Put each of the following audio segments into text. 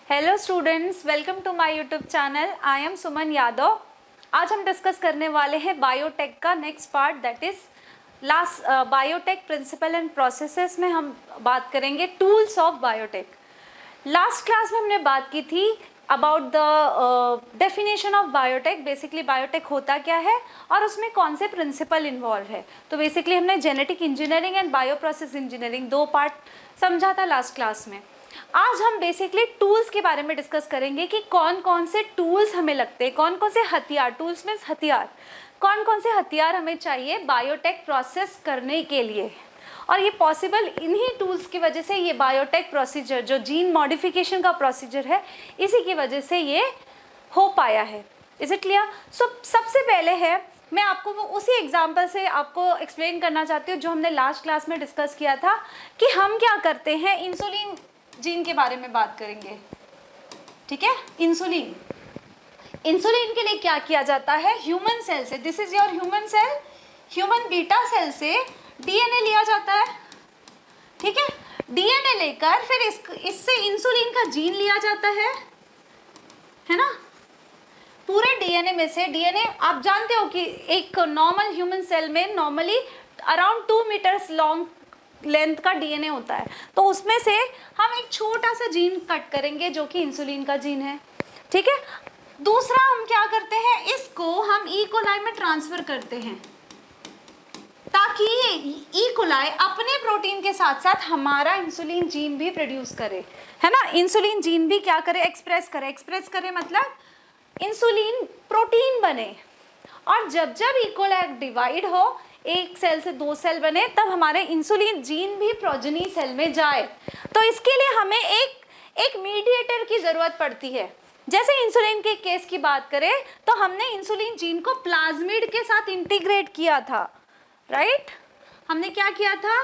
Hello students, welcome to my YouTube channel. I am Suman Yadav. आज हम discuss करने वाले हैं बायोटेक का next part, that is last biotech principle and processes में हम बात करेंगे tools of biotech. Last class में हमने बात की थी about the definition of biotech. Basically biotech होता क्या है और उसमें कौन से प्रिंसिपल इन्वॉल्व है। तो बेसिकली हमने genetic engineering and bio process engineering दो पार्ट समझा था लास्ट क्लास में। आज हम बेसिकली टूल्स के बारे में डिस्कस करेंगे कि कौन कौन से टूल्स हमें लगते हैं, कौन कौन से हथियार, टूल्स मीन्स हथियार, कौन कौन से हथियार हमें चाहिए बायोटेक प्रोसेस करने के लिए। और ये पॉसिबल इन्हीं टूल्स की वजह से, ये बायोटेक प्रोसीजर जो जीन मॉडिफिकेशन का प्रोसीजर है, इसी की वजह से ये हो पाया है। Is it clear? सो सबसे पहले है, मैं आपको वो उसी एग्जाम्पल से आपको एक्सप्लेन करना चाहती हूँ जो हमने लास्ट क्लास में डिस्कस किया था कि हम क्या करते हैं। इंसुलिन जीन के बारे में बात करेंगे, ठीक है। इंसुलिन के लिए क्या किया जाता है, ह्यूमन सेल से, this is your human cell, human beta cell से डीएनए लिया जाता है, ठीक है। डीएनए लेकर फिर इससे इंसुलिन का जीन लिया जाता है ना। पूरे डीएनए में से, डीएनए आप जानते हो कि एक नॉर्मल ह्यूमन सेल में normally around 2 meters long length का डीएनए होता है। तो उसमें से हम एक छोटा सा जीन कट करेंगे जो कि इंसुलिन का जीन है, ठीक है। दूसरा हम क्या करते हैं, इसको हम ई कोलाई में ट्रांसफर करते हैं ताकि ई कोलाई अपने प्रोटीन के साथ साथ हमारा इंसुलिन जीन भी प्रोड्यूस करे, है ना। इंसुलिन जीन भी क्या करे, एक्सप्रेस करे मतलब इंसुलिन प्रोटीन बने। और जब जब ई कोलाई डिवाइड हो, एक सेल से 2 सेल बने, तब हमारे इंसुलिन जीन भी प्रोजेनी सेल में जाए। तो इसके लिए हमें एक मीडिएटर की जरूरत पड़ती है। जैसे इंसुलिन के केस की बात करें तो हमने इंसुलिन जीन को प्लाज्मिड के साथ इंटीग्रेट किया था, राइट। हमने क्या किया था,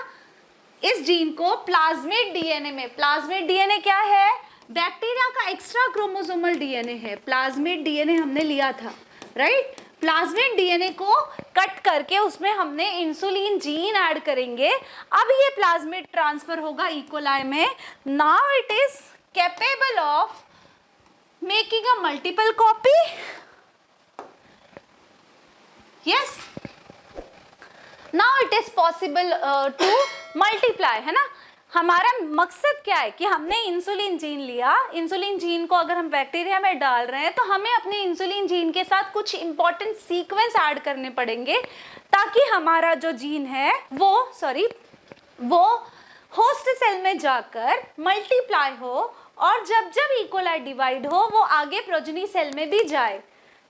इस जीन को प्लाज्मिड डीएनए में, प्लाज्मिड डीएनए क्या है, बैक्टीरिया का एक्स्ट्रा क्रोमोसोमल डीएनए है। प्लाज्मिड डीएनए हमने लिया था, राइट। प्लाज्मिड डीएनए को कट करके उसमें हमने इंसुलिन जीन ऐड करेंगे। अब ये प्लाज्मिड ट्रांसफर होगा ई कोलाई में। Now it is capable of making a multiple copy, yes. Now it is possible to multiply, है ना। हमारा मकसद क्या है कि हमने इंसुलिन जीन लिया, इंसुलिन जीन को अगर हम बैक्टीरिया में डाल रहे हैं तो हमें अपने इंसुलिन जीन के साथ कुछ इंपॉर्टेंट सीक्वेंस ऐड करने पड़ेंगे ताकि हमारा जो जीन है वो होस्ट सेल में जाकर मल्टीप्लाई हो, और जब जब ई कोलाई डिवाइड हो वो आगे प्रोजेनी सेल में भी जाए,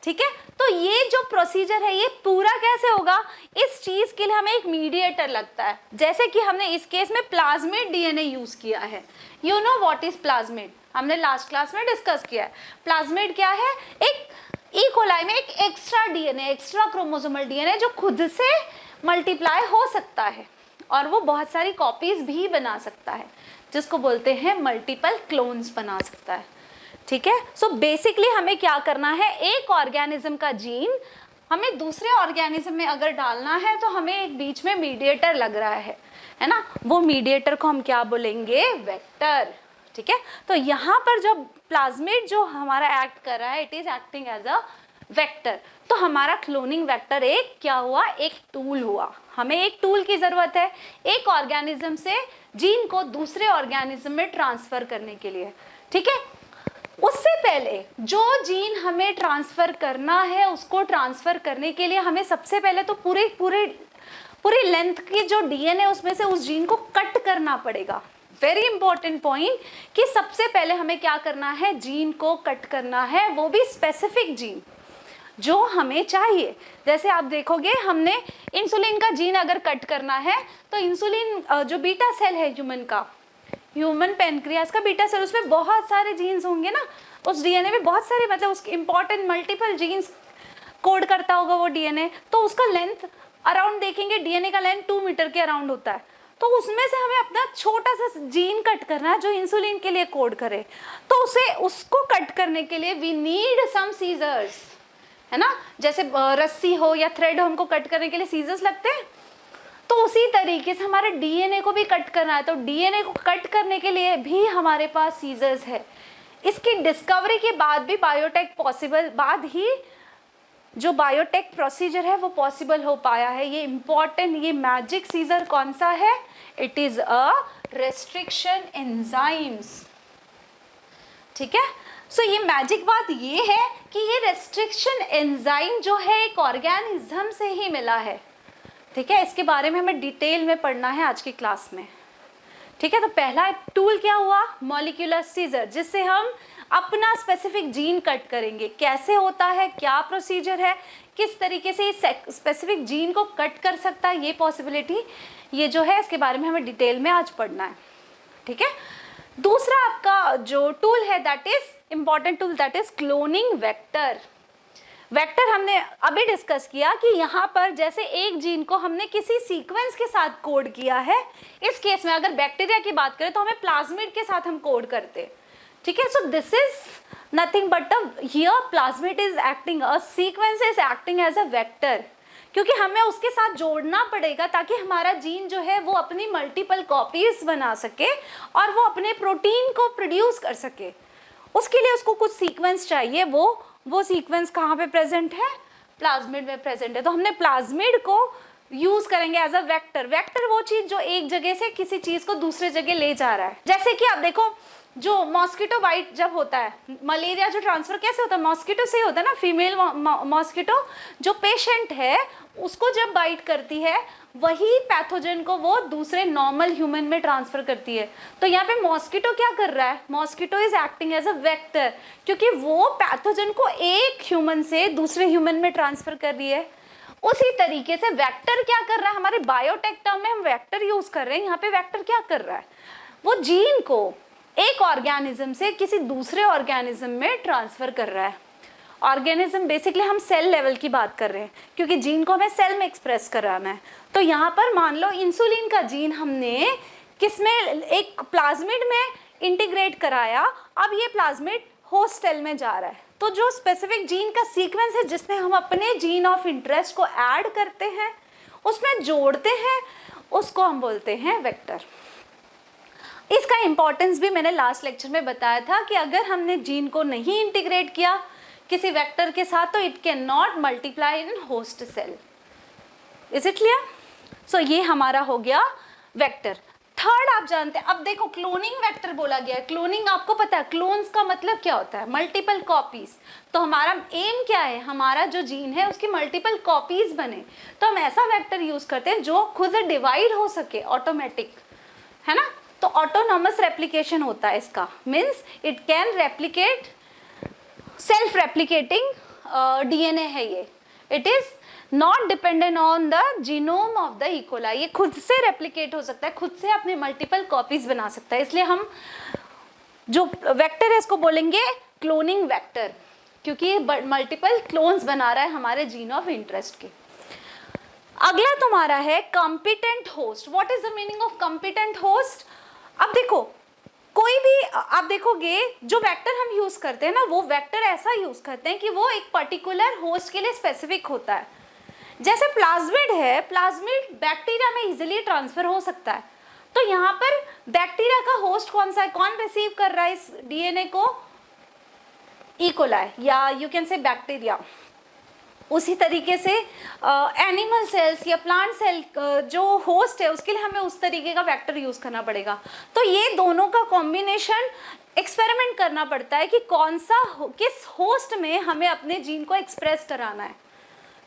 ठीक है। तो ये जो प्रोसीजर है ये पूरा कैसे होगा, इस चीज के लिए हमें एक मीडिएटर लगता है। जैसे कि हमने इस केस में प्लाज्मिड डीएनए यूज किया है। You know what is plasmid, हमने लास्ट क्लास में डिस्कस किया है। प्लाज्मिड क्या है, एक ई कोलाई में एक extra DNA, extra chromosomal DNA जो खुद से मल्टीप्लाई हो सकता है और वो बहुत सारी कॉपीज भी बना सकता है, जिसको बोलते हैं मल्टीपल क्लोन्स बना सकता है, ठीक है। सो बेसिकली हमें क्या करना है, एक ऑर्गेनिज्म का जीन हमें दूसरे ऑर्गेनिज्म में अगर डालना है तो हमें एक बीच में मीडिएटर लग रहा है ना। वो मीडिएटर को हम क्या बोलेंगे, वेक्टर, ठीक है। तो यहाँ पर जो प्लाज्मिड जो हमारा एक्ट कर रहा है, it is acting as a vector. तो हमारा क्लोनिंग वेक्टर एक क्या हुआ, एक टूल हुआ। हमें एक टूल की जरूरत है एक ऑर्गेनिज्म से जीन को दूसरे ऑर्गेनिज्म में ट्रांसफर करने के लिए, ठीक है। उससे पहले जो जीन हमें ट्रांसफर करना है, उसको ट्रांसफर करने के लिए हमें सबसे पहले तो पूरी लेंथ की जो डीएनए उसमें से उस जीन को कट करना पड़ेगा। वेरी इंपॉर्टेंट पॉइंट कि सबसे पहले हमें क्या करना है, जीन को कट करना है, वो भी स्पेसिफिक जीन जो हमें चाहिए। जैसे आप देखोगे, हमने इंसुलिन का जीन अगर कट करना है तो इंसुलिन जो बीटा सेल है ह्यूमन पेनक्रियास का बीटा सेल, उसमें बहुत सारे जीन्स होंगे ना, उस डीएनए में बहुत सारे, मतलब उसके इंपॉर्टेंट मल्टीपल जीन्स कोड करता होगा वो डीएनए। तो उसका लेंथ अराउंड देखेंगे, डीएनए का लेंथ 2 मीटर के अराउंड होता है। तो उसमें से हमें अपना छोटा सा जीन कट करना है जो इंसुलिन के लिए कोड करे। तो उसको कट करने के लिए वी नीड सम सीजर्स, है ना। जैसे रस्सी हो या थ्रेड हो, हमको कट करने के लिए सीजर्स लगते हैं। तो उसी तरीके से हमारे डीएनए को भी कट करना है, तो डीएनए को कट करने के लिए भी हमारे पास सीजर्स है। इसकी डिस्कवरी के बाद भी बायोटेक पॉसिबल, बाद ही जो बायोटेक प्रोसीजर है वो पॉसिबल हो पाया है। ये इंपॉर्टेंट, ये मैजिक सीजर कौन सा है? It is a restriction enzymes. ठीक है, सो ये मैजिक बात ये है कि ये रेस्ट्रिक्शन एंजाइम जो है एक ऑर्गेनिज्म से ही मिला है। ठीक है, इसके बारे में हमें डिटेल में पढ़ना है आज की क्लास में। ठीक है, तो पहला टूल क्या हुआ? मॉलिक्यूलर सीजर, जिससे हम अपना स्पेसिफिक जीन कट करेंगे। कैसे होता है, क्या प्रोसीजर है, किस तरीके से स्पेसिफिक जीन को कट कर सकता है, ये पॉसिबिलिटी, ये जो है इसके बारे में हमें डिटेल में आज पढ़ना है। ठीक है, दूसरा आपका जो टूल है that is important tool, that is cloning vector. Vector हमने अभी डिस्कस किया कि यहाँ पर जैसे एक जीन को हमने किसी सीक्वेंस के साथ कोड किया है, इस केस में अगर बैक्टीरिया की बात करें तो हमें प्लाज्मिड के साथ हम कोड करते हैं। ठीक है, so this is nothing but here plasmid is acting, a sequence is acting as a vector, क्योंकि हमें उसके साथ जोड़ना पड़ेगा ताकि हमारा जीन जो है वो अपनी मल्टीपल कॉपीज बना सके और वो अपने प्रोटीन को प्रोड्यूस कर सके। उसके लिए उसको कुछ सीक्वेंस चाहिए, वो सीक्वेंस कहाँ पे प्रेजेंट है? प्लाज्मिड में प्रेजेंट है। तो हमने प्लाज्मिड को यूज करेंगे एज अ वेक्टर। वेक्टर वो चीज जो एक जगह से किसी चीज को दूसरे जगह ले जा रहा है। जैसे कि आप देखो, जो मॉस्किटो बाइट जब होता है, मलेरिया जो ट्रांसफर कैसे होता है? मॉस्किटो से ही होता है ना। फीमेल मॉस्किटो जो पेशेंट है उसको जब बाइट करती है, वही पैथोजन को वो दूसरे नॉर्मल ह्यूमन में ट्रांसफर करती है। तो यहाँ पे मॉस्किटो क्या कर रहा है? Mosquito is acting as a vector, क्योंकि वो पैथोजन को एक ह्यूमन से दूसरे ह्यूमन में ट्रांसफर कर रही है। उसी तरीके से वेक्टर क्या कर रहा है? हमारे बायोटेक टर्म में हम वेक्टर यूज कर रहे हैं, यहाँ पे वेक्टर क्या कर रहा है? वो जीन को एक ऑर्गेनिज्म से किसी दूसरे ऑर्गेनिज्म में ट्रांसफर कर रहा है। ऑर्गेनिज्म बेसिकली हम सेल लेवल की बात कर रहे हैं, क्योंकि जीन को हमें सेल में एक्सप्रेस कराना है। तो यहाँ पर मान लो इंसुलिन का जीन हमने किसमें? एक प्लाज्मिड में इंटीग्रेट कराया। अब ये प्लाज्मिड होस्ट सेल में जा रहा है। तो जो स्पेसिफिक जीन का सीक्वेंस है जिसमें हम अपने जीन ऑफ इंटरेस्ट को ऐड करते हैं, उसमें जोड़ते हैं, उसको हम बोलते हैं वेक्टर। इसका इंपॉर्टेंस भी मैंने लास्ट लेक्चर में बताया था कि अगर हमने जीन को नहीं इंटीग्रेट किया किसी वेक्टर के साथ तो it can not multiply in host cell. Is it clear? So ये हमारा हो गया वेक्टर। थर्ड आप जानते हैं, अब देखो क्लोनिंग वेक्टर बोला गया है। क्लोनिंग आपको पता है, क्लोन्स का मतलब क्या होता है? Multiple copies. तो हमारा एम क्या है? हमारा जो जीन है उसकी मल्टीपल कॉपीज बने। तो हम ऐसा वेक्टर यूज करते हैं जो खुद डिवाइड हो सके, ऑटोमेटिक, है ना। तो ऑटोनॉमस रेप्लिकेशन होता है इसका, means it can replicate, self replicating DNA है ये। It is not dependent on the genome of the E coli. ये खुद से रेप्लिकेट हो सकता है, खुद से अपने मल्टीपल कॉपीज बना सकता है। इसलिए हम जो वेक्टर है इसको बोलेंगे क्लोनिंग वेक्टर, क्योंकि मल्टीपल क्लोन्स बना रहा है हमारे जीन ऑफ इंटरेस्ट के। अगला तुम्हारा है competent host. What is the meaning of competent host? अब देखो, कोई भी आप देखोगे जो वेक्टर हम यूज करते हैं ना, वो वेक्टर ऐसा यूज करते हैं कि वो एक पर्टिकुलर होस्ट के लिए स्पेसिफिक होता है। जैसे प्लाज्मिड है, प्लाज्मिड बैक्टीरिया में इजीली ट्रांसफर हो सकता है। तो यहाँ पर बैक्टीरिया का होस्ट कौन सा है? कौन रिसीव कर रहा है इस डीएनए को? इकोलाई, या यू कैन से बैक्टीरिया। उसी तरीके से एनिमल सेल्स या प्लांट सेल जो होस्ट है उसके लिए हमें उस तरीके का वेक्टर यूज करना पड़ेगा। तो ये दोनों का कॉम्बिनेशन एक्सपेरिमेंट करना पड़ता है कि कौन सा किस होस्ट में हमें अपने जीन को एक्सप्रेस कराना है।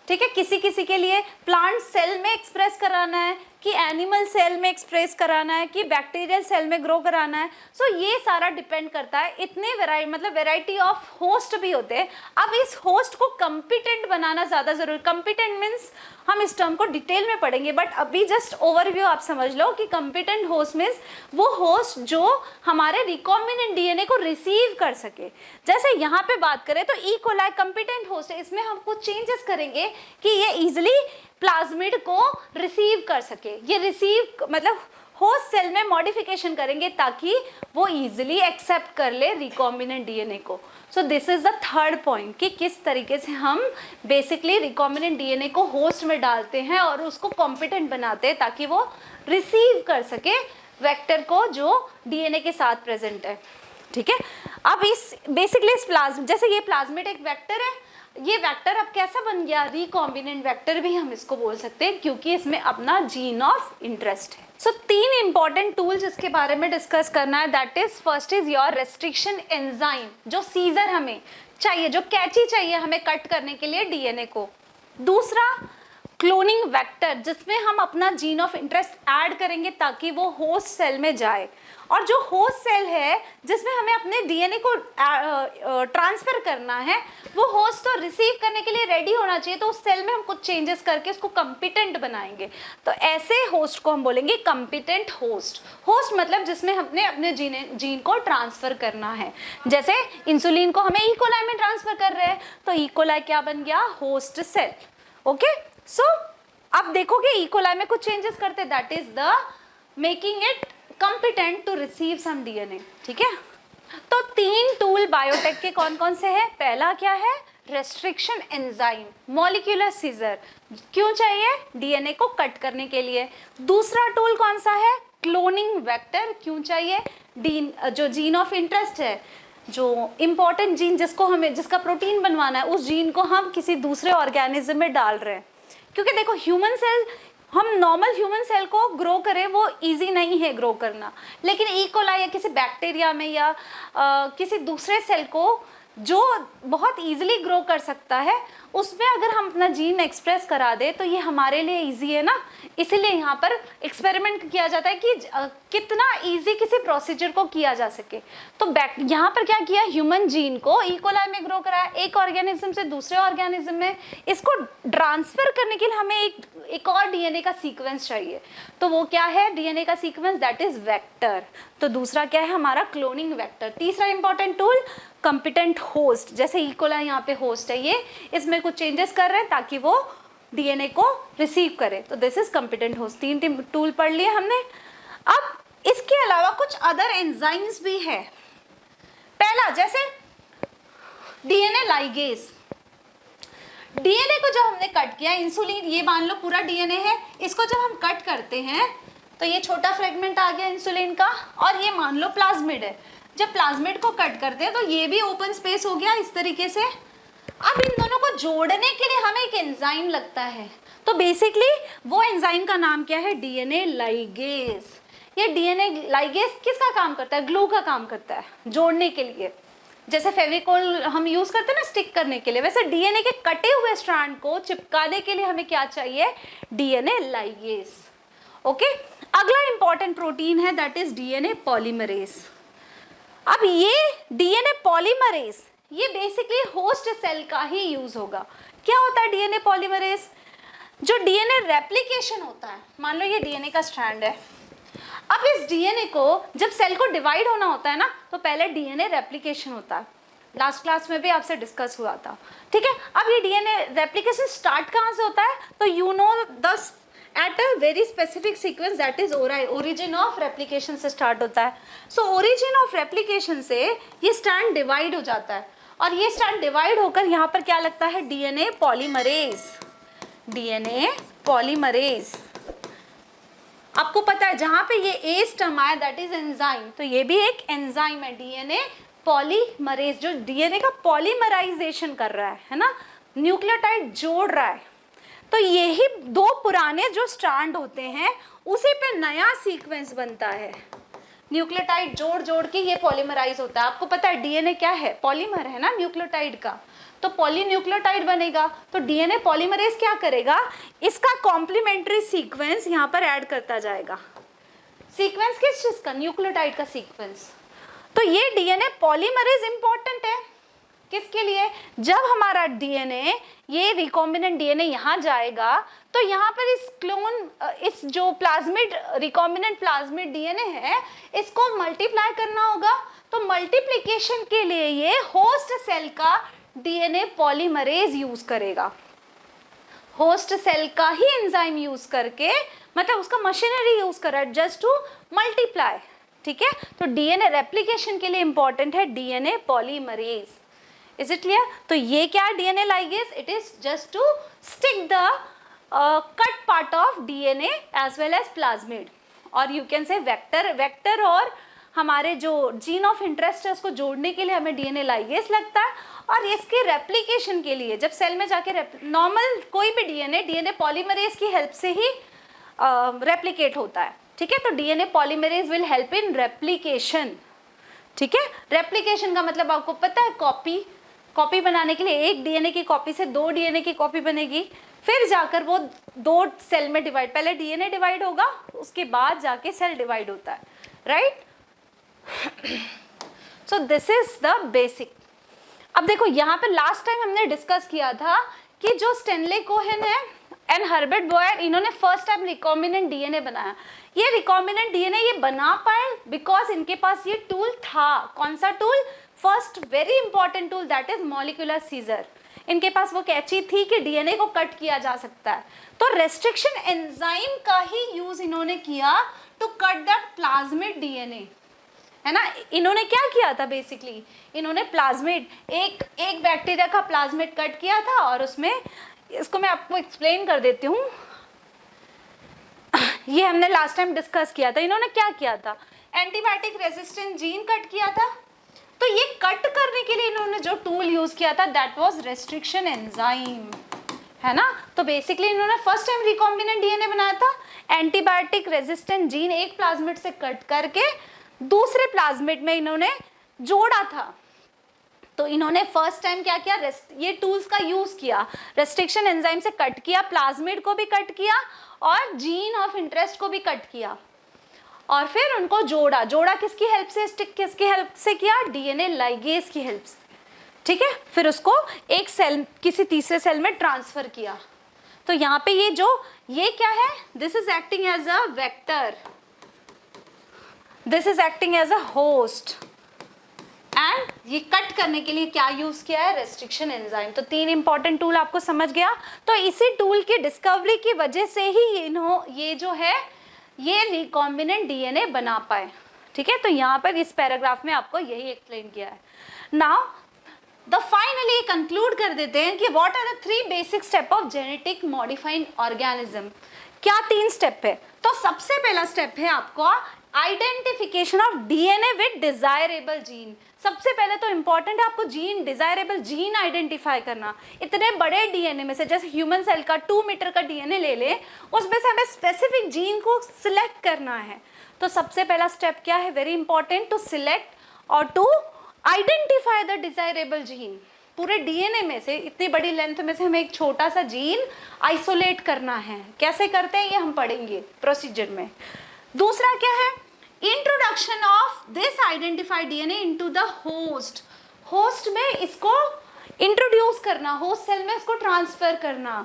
ठीक है, किसी किसी के लिए प्लांट सेल में एक्सप्रेस कराना है, कि एनिमल सेल में एक्सप्रेस कराना है, कि बैक्टीरियल सेल में ग्रो कराना है। सो ये सारा डिपेंड करता है। इतने वेराइटी ऑफ होस्ट भी होते हैं। अब इस होस्ट को कॉम्पिटेंट बनाना ज़्यादा जरूरी। कॉम्पिटेंट मीन्स हम इस टर्म को डिटेल में पढ़ेंगे, बट अभी जस्ट ओवरव्यू आप समझ लो कि कॉम्पिटेंट होस्ट मीन्स वो होस्ट जो हमारे रिकॉम्बिनेंट डीएनए को रिसीव कर सके। जैसे यहाँ पे बात करें तो ई कोलाई कॉम्पिटेंट होस्ट है। इसमें हम कुछ चेंजेस करेंगे कि ये इजिली प्लाज्मिड को रिसीव कर सके। ये रिसीव मतलब होस्ट सेल में मॉडिफिकेशन करेंगे ताकि वो इजीली एक्सेप्ट कर ले रिकॉम्बिनेंट डीएनए को। सो this is the third point कि किस तरीके से हम बेसिकली रिकॉम्बिनेंट डीएनए को होस्ट में डालते हैं और उसको कॉम्पिटेंट बनाते हैं ताकि वो रिसीव कर सके वेक्टर को जो डीएनए के साथ प्रेजेंट है। ठीक है। अब इस बेसिकली इस प्लाज्म, जैसे ये प्लाज्मिड एक वेक्टर है, ये वेक्टर अब कैसा बन गया, रिकॉम्बिनेंट वेक्टर भी हम इसको बोल सकते हैं, क्योंकि इसमें अपना जीन ऑफ इंटरेस्ट है। सो तीन इंपॉर्टेंट टूल जिसके बारे में डिस्कस करना है, that is first is your restriction enzyme, जो सीजर हमें चाहिए, जो कैंची चाहिए हमें कट करने के लिए डीएनए को। दूसरा क्लोनिंग वेक्टर, जिसमें हम अपना जीन ऑफ इंटरेस्ट ऐड करेंगे ताकि वो होस्ट सेल में जाए, और जो होस्ट सेल है जिसमें हमें अपने डीएनए को ट्रांसफर करना है, वो होस्ट तो रिसीव करने के लिए रेडी होना चाहिए, तो उस सेल में हम कुछ चेंजेस करके उसको कम्पिटेंट बनाएंगे। तो ऐसे होस्ट को हम बोलेंगे कम्पिटेंट होस्ट। होस्ट मतलब जिसमें हमने अपने जीन को ट्रांसफर करना है। जैसे इंसुलिन को हमें ई कोलाई में ट्रांसफर कर रहे हैं, तो ई कोलाई क्या बन गया, होस्ट सेल। ओके, सो अब देखोगे ई कोलाई में कुछ चेंजेस करते, that is the making it competent to receive some DNA, ठीक है। तो तीन टूल बायोटेक के कौन कौन से हैं? पहला क्या है, रेस्ट्रिक्शन एंजाइम, मॉलिक्यूलर सीजर, क्यों चाहिए, डीएनए को कट करने के लिए। दूसरा टूल कौन सा है, क्लोनिंग वेक्टर, क्यों चाहिए, जो जीन ऑफ इंटरेस्ट है, जो इंपॉर्टेंट जीन जिसका प्रोटीन बनवाना है, उस जीन को हम किसी दूसरे ऑर्गेनिज्म में डाल रहे हैं। क्योंकि देखो ह्यूमन सेल, हम नॉर्मल ह्यूमन सेल को ग्रो करें वो इजी नहीं है ग्रो करना, लेकिन ई कोलाई या किसी बैक्टीरिया में या किसी दूसरे सेल को जो बहुत इजीली ग्रो कर सकता है, उसमें अगर हम अपना जीन एक्सप्रेस करा दे तो ये हमारे लिए इजी है ना। इसीलिए यहाँ पर एक्सपेरिमेंट किया जाता है कि कितना इजी किसी प्रोसीजर को किया जा सके। तो यहाँ पर क्या किया, ह्यूमन जीन को ई कोलाई में ग्रो कराया, एक ऑर्गेनिज्म से दूसरे ऑर्गेनिज्म में। इसको ट्रांसफर करने के लिए हमें एक और डीएनए का सीक्वेंस चाहिए, तो वो क्या है, डीएनए का सीक्वेंस, दैट इज वेक्टर। तो दूसरा क्या है हमारा, क्लोनिंग वेक्टर। तीसरा इंपॉर्टेंट टूल कॉम्पिटेंट होस्ट, जैसे ई कोलाई यहाँ पे होस्ट है, ये इसमें कुछ चेंजेस कर रहे हैं ताकि वो डीएनए को रिसीव करे, तो दिस इज कॉम्पिटेंट होस्ट। तीन टूल पढ़ लिए हमने। अब इसके अलावा कुछ अदर एंजाइम्स भी है। पहला जैसे डीएनए लाइगेज, डीएनए को जब हमने कट किया, इंसुलिन, ये मान लो पूरा डीएनए है, इसको जब हम कट करते हैं तो ये छोटा फ्रेगमेंट आ गया इंसुलिन का, और ये मान लो प्लाज्मिड है। जब प्लाज्मिड को कट करते हैं तो ये भी ओपन स्पेस हो गया इस तरीके से। अब इन दोनों को जोड़ने के लिए हमें एक एंजाइम लगता है, तो बेसिकली वो एंजाइम का नाम क्या है, डीएनए लाइगेज। ये डीएनए लाइगेज किसका काम करता है, ग्लू का काम करता है, जोड़ने के लिए। जैसे फेविकोल हम यूज करते हैं ना स्टिक करने के लिए, वैसे डीएनए के कटे हुए स्ट्रैंड को चिपकाने के लिए हमें क्या चाहिए, डीएनए लाइगेज। ओके, अगला इंपॉर्टेंट प्रोटीन है, दैट इज डीएनए पॉलीमरेज। अब ये डीएनए पॉलीमरेज, ये बेसिकली होस्ट सेल का ही यूज होगा। क्या होता है डीएनए पॉलीमरेज, जो डीएनए रेप्लिकेशन होता है, मान लो ये डीएनए का स्ट्रैंड है, अब इस डीएनए को जब सेल को डिवाइड होना होता है ना, तो पहले डीएनए रेप्लिकेशन होता है, लास्ट क्लास में भी आपसे डिस्कस हुआ था, ठीक है। अब ये डीएनए रेप्लिकेशन स्टार्ट कहाँ से होता है, तो you know the at a very specific sequence, that is origin of replication से स्टार्ट होता है। सो ओरिजिन ऑफ रेप्लिकेशन से ये स्ट्रैंड डिवाइड हो जाता है, और ये स्ट्रैंड डिवाइड होकर यहाँ पर क्या लगता है, डीएनए पॉलीमरेज। डीएनए पॉलीमरेज, आपको पता है जहाँ पे ये ए स्टर्म आया, दैट इज एंजाइम, तो ये भी एक एंजाइम है, डीएनए पॉलीमरेज, जो डीएनए का पॉलीमराइजेशन कर रहा है ना, न्यूक्लियोटाइड जोड़ रहा है। तो यही दो पुराने जो स्ट्रैंड होते हैं उसी पे नया सीक्वेंस बनता है, न्यूक्लियोटाइड जोड़ के ये पॉलीमराइज होता है। आपको पता है डीएनए क्या है, पॉलीमर है ना न्यूक्लियोटाइड का, तो पॉलीन्यूक्लियोटाइड बनेगा। तो डीएनए पॉलीमरेज क्या करेगा, इसका कॉम्प्लीमेंट्री सीक्वेंस यहाँ पर ऐड करता जाएगा। सीक्वेंस किस चीज का, न्यूक्लियोटाइड का सीक्वेंस। तो ये डीएनए पॉलीमरेज इंपॉर्टेंट है किसके लिए, जब हमारा डीएनए, ये रिकॉम्बिनेंट डीएनए यहाँ जाएगा, तो यहाँ पर इस जो प्लाज्मिड, रिकॉम्बिनेंट प्लाज्मिड डीएनए है, इसको मल्टीप्लाई करना होगा। तो मल्टीप्लिकेशन के लिए ये होस्ट सेल का डीएनए पॉलीमरेज यूज करेगा, होस्ट सेल का ही एंजाइम यूज करके, मतलब उसका मशीनरी यूज कर रहा है जस्ट टू मल्टीप्लाई, ठीक है। तो डीएनए रेप्लिकेशन के लिए इंपॉर्टेंट है DNA polymerase. Is it clear. तो ये क्या है DNA ligase, it is just to stick the cut part of DNA as well as plasmid, और यू कैन से वेक्टर और हमारे जो जीन ऑफ इंटरेस्ट है उसको जोड़ने के लिए हमें डीएनए लाइगेज लगता है, और इसके रेप्लिकेशन के लिए जब सेल में जाके नॉर्मल कोई भी डीएनए पॉलीमरेज की हेल्प से ही रेप्लिकेट होता है, ठीक है। तो DNA polymerase will help in replication, ठीक है। रेप्लिकेशन का मतलब आपको पता है, कॉपी बनाने के लिए एक डीएनए की कॉपी से 2 डीएनए की कॉपी बनेगी, फिर जाकर वो 2 सेल में डिवाइड, पहले डीएनए डिवाइड होगा उसके बाद जाके सेल डिवाइड होता है, right. So this is the basic. अब देखो यहाँ पे लास्ट टाइम हमने डिस्कस किया था कि जो स्टेनले कोहेन है एंड हर्बर्ट बॉयर, इन्होंने फर्स्ट टाइम रिकॉम्बिनेंट डीएनए बनाया। ये रिकॉम्बिनेंट डीएनए ये बना पाए बिकॉज इनके पास ये टूल था। कौन सा tool? First very important tool, that is molecular scissor. इनके पास वो कैची थी कि डीएनए को कट किया जा सकता है, तो रेस्ट्रिक्शन एंजाइम का ही यूज इन्होंने किया to cut that plasmid DNA, है ना। इन्होंने क्या किया था बेसिकली, इन्होंने प्लाज्मिड एक बैक्टीरिया का प्लाज्मिड कट किया था, और उसमें इसको मैं आपको एक्सप्लेन कर देती हूँ। ये हमने लास्ट टाइम डिस्कस किया था। इन्होंने क्या किया था, एंटीबायोटिक रेजिस्टेंट जीन कट किया था। तो ये कट करने के लिए इन्होंने जो टूल यूज किया था दैट वाज रेस्ट्रिक्शन एंजाइम, है ना। तो बेसिकली इन्होंने फर्स्ट टाइम रिकॉम्बिनेंट डीएनए बनाया था, एंटीबायोटिक रेजिस्टेंट जीन एक प्लाज्मिड से कट करके दूसरे प्लाज्मिड में इन्होंने जोड़ा था। तो इन्होंने फर्स्ट टाइम क्या किया, ये टूल्स का यूज किया, रेस्ट्रिक्शन एंजाइम से कट किया, प्लाज्मिड को भी कट किया और जीन ऑफ इंटरेस्ट को भी कट किया, और फिर उनको जोड़ा किसकी हेल्प से, स्टिक किसकी हेल्प से किया, डीएनए लाइगेज की हेल्प से, ठीक है। फिर उसको एक सेल किसी तीसरे सेल में ट्रांसफर किया। तो यहाँ पे ये क्या है, this is acting as a vector, this is acting as a host, and ये कट करने के लिए क्या यूज किया है, रेस्ट्रिक्शन एंजाइम। तो 3 इंपॉर्टेंट टूल आपको समझ गया। तो इसी टूल की डिस्कवरी की वजह से ही ये जो है ये रिकॉम्बिनेंट डीएनए बना पाए, ठीक है। तो यहाँ पर इस पैराग्राफ में आपको यही एक्सप्लेन किया है। नाउ द फाइनली कंक्लूड कर देते हैं कि what are the 3 basic step of genetic modifying organism. क्या 3 स्टेप है? तो सबसे पहला स्टेप है आपको identification of DNA with desirable gene. सबसे पहले तो इंपॉर्टेंट है आपको जीन, डिजायरेबल जीन आइडेंटिफाई करना। इतने बड़े डीएनए में से, जैसे ह्यूमन सेल का 2 मीटर का डीएनए ले ले, उसमें से हमें स्पेसिफिक जीन को सिलेक्ट करना है। तो सबसे पहला स्टेप क्या है, वेरी इंपॉर्टेंट, टू सिलेक्ट और to identify the desirable gene. पूरे डीएनए में से, इतनी बड़ी लेंथ में से हमें एक छोटा सा जीन आइसोलेट करना है। कैसे करते हैं ये हम पढ़ेंगे प्रोसीजर में। दूसरा क्या है, introduction of this identified DNA into the host. Host में इसको इंट्रोड्यूस करना, होस्ट सेल में इसको ट्रांसफर करना।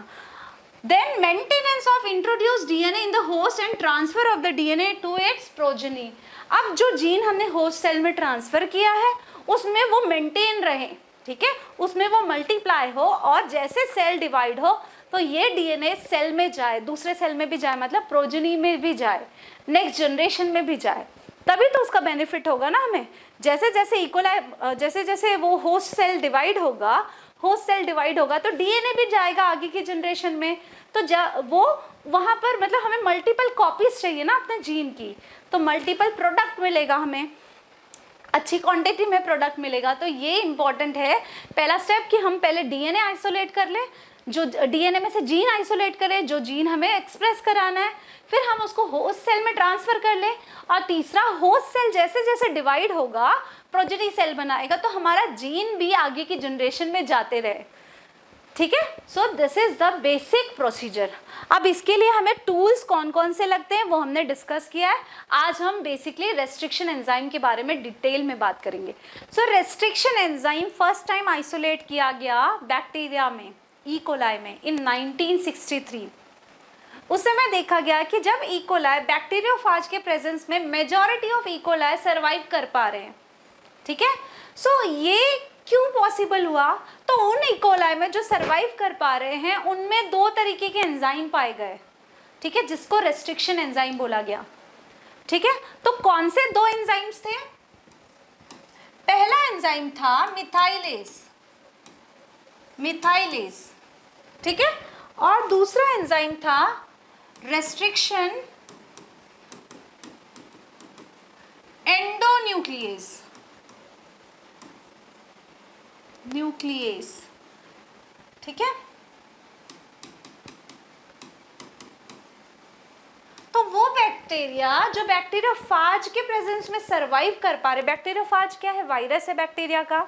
Then maintenance of introduce DNA in the host and transfer of the DNA to its progeny. अब जो जीन हमने होस्ट सेल में ट्रांसफर किया है उसमें वो मेंटेन रहे, ठीक है, उसमें वो मल्टीप्लाई हो, और जैसे सेल डिवाइड हो तो ये डीएनए सेल में जाए, दूसरे सेल में भी जाए, मतलब प्रोजेनी में भी जाए, नेक्स्ट जनरेशन में भी जाए, तभी तो उसका बेनिफिट होगा ना हमें। जैसे जैसे इकोलाई, जैसे जैसे वो होस्ट सेल डिवाइड होगा तो डीएनए भी जाएगा आगे की जनरेशन में। तो वो वहाँ पर मतलब हमें मल्टीपल कॉपीज चाहिए ना अपने जीन की, तो मल्टीपल प्रोडक्ट मिलेगा, हमें अच्छी क्वांटिटी में प्रोडक्ट मिलेगा। तो ये इंपॉर्टेंट है पहला स्टेप कि हम पहले डीएनए आइसोलेट कर ले, जो डीएनए में से जीन आइसोलेट करें, जो जीन हमें एक्सप्रेस कराना है, फिर हम उसको होस्ट सेल में ट्रांसफर कर ले, और तीसरा होस्ट सेल जैसे जैसे डिवाइड होगा प्रोजेनी सेल बनाएगा, तो हमारा जीन भी आगे की जनरेशन में जाते रहे, ठीक है। So this is the basic procedure. अब इसके लिए हमें टूल्स कौन कौन से लगते हैं वो हमने डिस्कस किया है। आज हम बेसिकली रेस्ट्रिक्शन एंजाइम के बारे में डिटेल में बात करेंगे। So restriction enzyme first time isolate किया गया बैक्टीरिया में, ई कोलाई में, इन 1963। उस समय देखा गया कि जब ई कोलाई बैक्टीरियोफाज के प्रेजेंस में majority of E coli survive कर पा रहे हैं, ठीक है। सो ये क्यों पॉसिबल हुआ? तो उन ई कोलाई में जो सर्वाइव कर पा रहे हैं उनमें 2 तरीके के एंजाइम पाए गए, ठीक है, जिसको रेस्ट्रिक्शन एंजाइम बोला गया, ठीक है। तो कौन से 2 एंजाइम्स थे? पहला एंजाइम था मिथाइलेज, ठीक है, और दूसरा एंजाइम था रेस्ट्रिक्शन एंडोन्यूक्लियस, न्यूक्लियस, ठीक है। तो वो बैक्टीरिया जो बैक्टीरियोफाज के प्रेजेंस में सरवाइव कर पा रहे, बैक्टीरियोफाज क्या है, वायरस है बैक्टीरिया का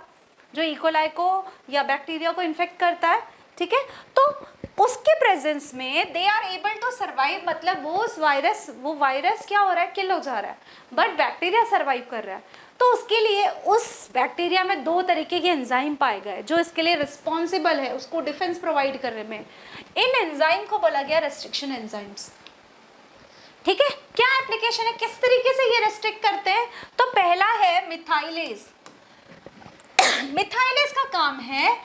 जो इकोलाई को या बैक्टीरिया को इन्फेक्ट करता है, ठीक है। तो उसके प्रेजेंस में they are able to survive, मतलब वो वायरस क्या हो रहा है, किल हो जा रहा है, बट बैक्टीरिया सरवाइव कर रहा है। तो उसके लिए उस बैक्टीरिया में दो तरीके के एंजाइम पाए गए जो इसके लिए रिस्पॉन्सिबल है उसको डिफेंस प्रोवाइड करने में। इन एंजाइम को बोला गया रेस्ट्रिक्शन एंजाइम्स, ठीक है। क्या एप्लीकेशन है, किस तरीके से ये रेस्ट्रिक्ट करते हैं? तो पहला है मिथाइलेज। मिथाइलेज का काम है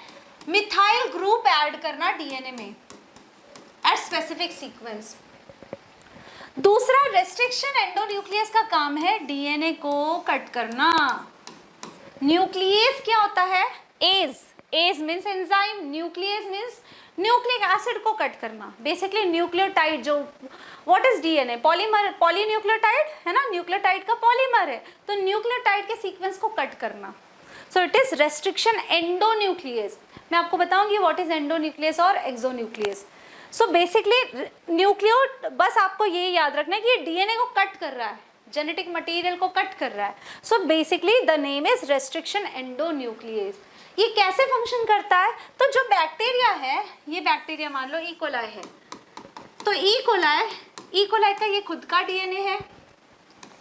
मिथाइल ग्रुप ऐड करना डीएनए में एट स्पेसिफिक सीक्वेंस। दूसरा रेस्ट्रिक्शन एंडोन्यूक्लियस का काम है डीएनए को कट करना। न्यूक्लियस क्या होता है, ase means enzyme, nuclease means nucleic acid को कट करना। बेसिकली न्यूक्लियोटाइड जो, what is DNA, polymer, polynucleotide है ना, न्यूक्लियोटाइड का पॉलीमर है, तो न्यूक्लियोटाइड के सीक्वेंस को कट करना। सो इट इज रेस्ट्रिक्शन एंडोन्यूक्लियस। मैं आपको बताऊंगी व्हाट इज एंडोन्यूक्लियस और एक्सोन्यूक्लियस। सो बेसिकली न्यूक्लियो, बस आपको ये याद रखना है कि ये डीएनए को कट कर रहा है, जेनेटिक मटेरियल को कट कर रहा है। So basically the name is restriction endonuclease. ये कैसे फंक्शन करता है? तो जो बैक्टीरिया है, ये बैक्टीरिया मान लो इकोलाई है, तो इकोलाई का ये खुद का डीएनए है,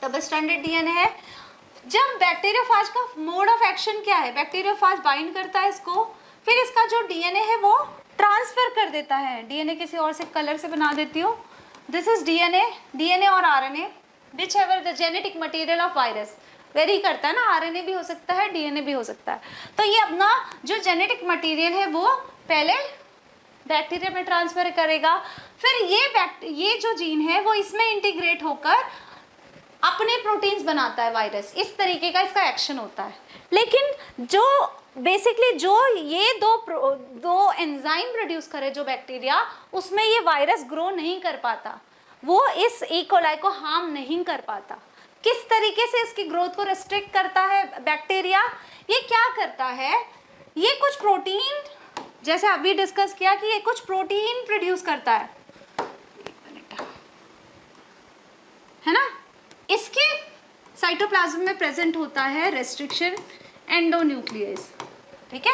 डबल स्ट्रैंडेड डीएनए है। जब बैक्टीरियोफाज का मोड ऑफ एक्शन क्या है, बैक्टीरियोफाज बाइंड करता है इसको, फिर इसका जो डीएनए है वो ट्रांसफर कर देता है। डीएनए किसी और से कलर से बना देती हूँ, दिस इज डीएनए और RNA, which ever the genetic material of virus very करता है ना, आरएनए भी हो सकता है, डीएनए भी हो सकता है। तो ये अपना जो जेनेटिक मटेरियल है वो पहले बैक्टीरिया में ट्रांसफर करेगा, फिर ये जो जीन है वो इसमें इंटीग्रेट होकर अपने प्रोटीन्स बनाता है वायरस। इस तरीके का इसका एक्शन होता है। लेकिन जो बेसिकली जो ये दो एंजाइम प्रोड्यूस करे जो बैक्टीरिया, उसमें ये वायरस ग्रो नहीं कर पाता, वो इस इकोलाई को हार्म नहीं कर पाता। किस तरीके से इसकी ग्रोथ को रेस्ट्रिक्ट करता है बैक्टीरिया? ये क्या करता है, ये कुछ प्रोटीन, जैसे अभी डिस्कस किया कि ये कुछ प्रोटीन प्रोड्यूस करता है ना, इसके साइटोप्लाज्म में प्रेजेंट होता है रेस्ट्रिक्शन एंडोन्यूक्लियस, ठीक है।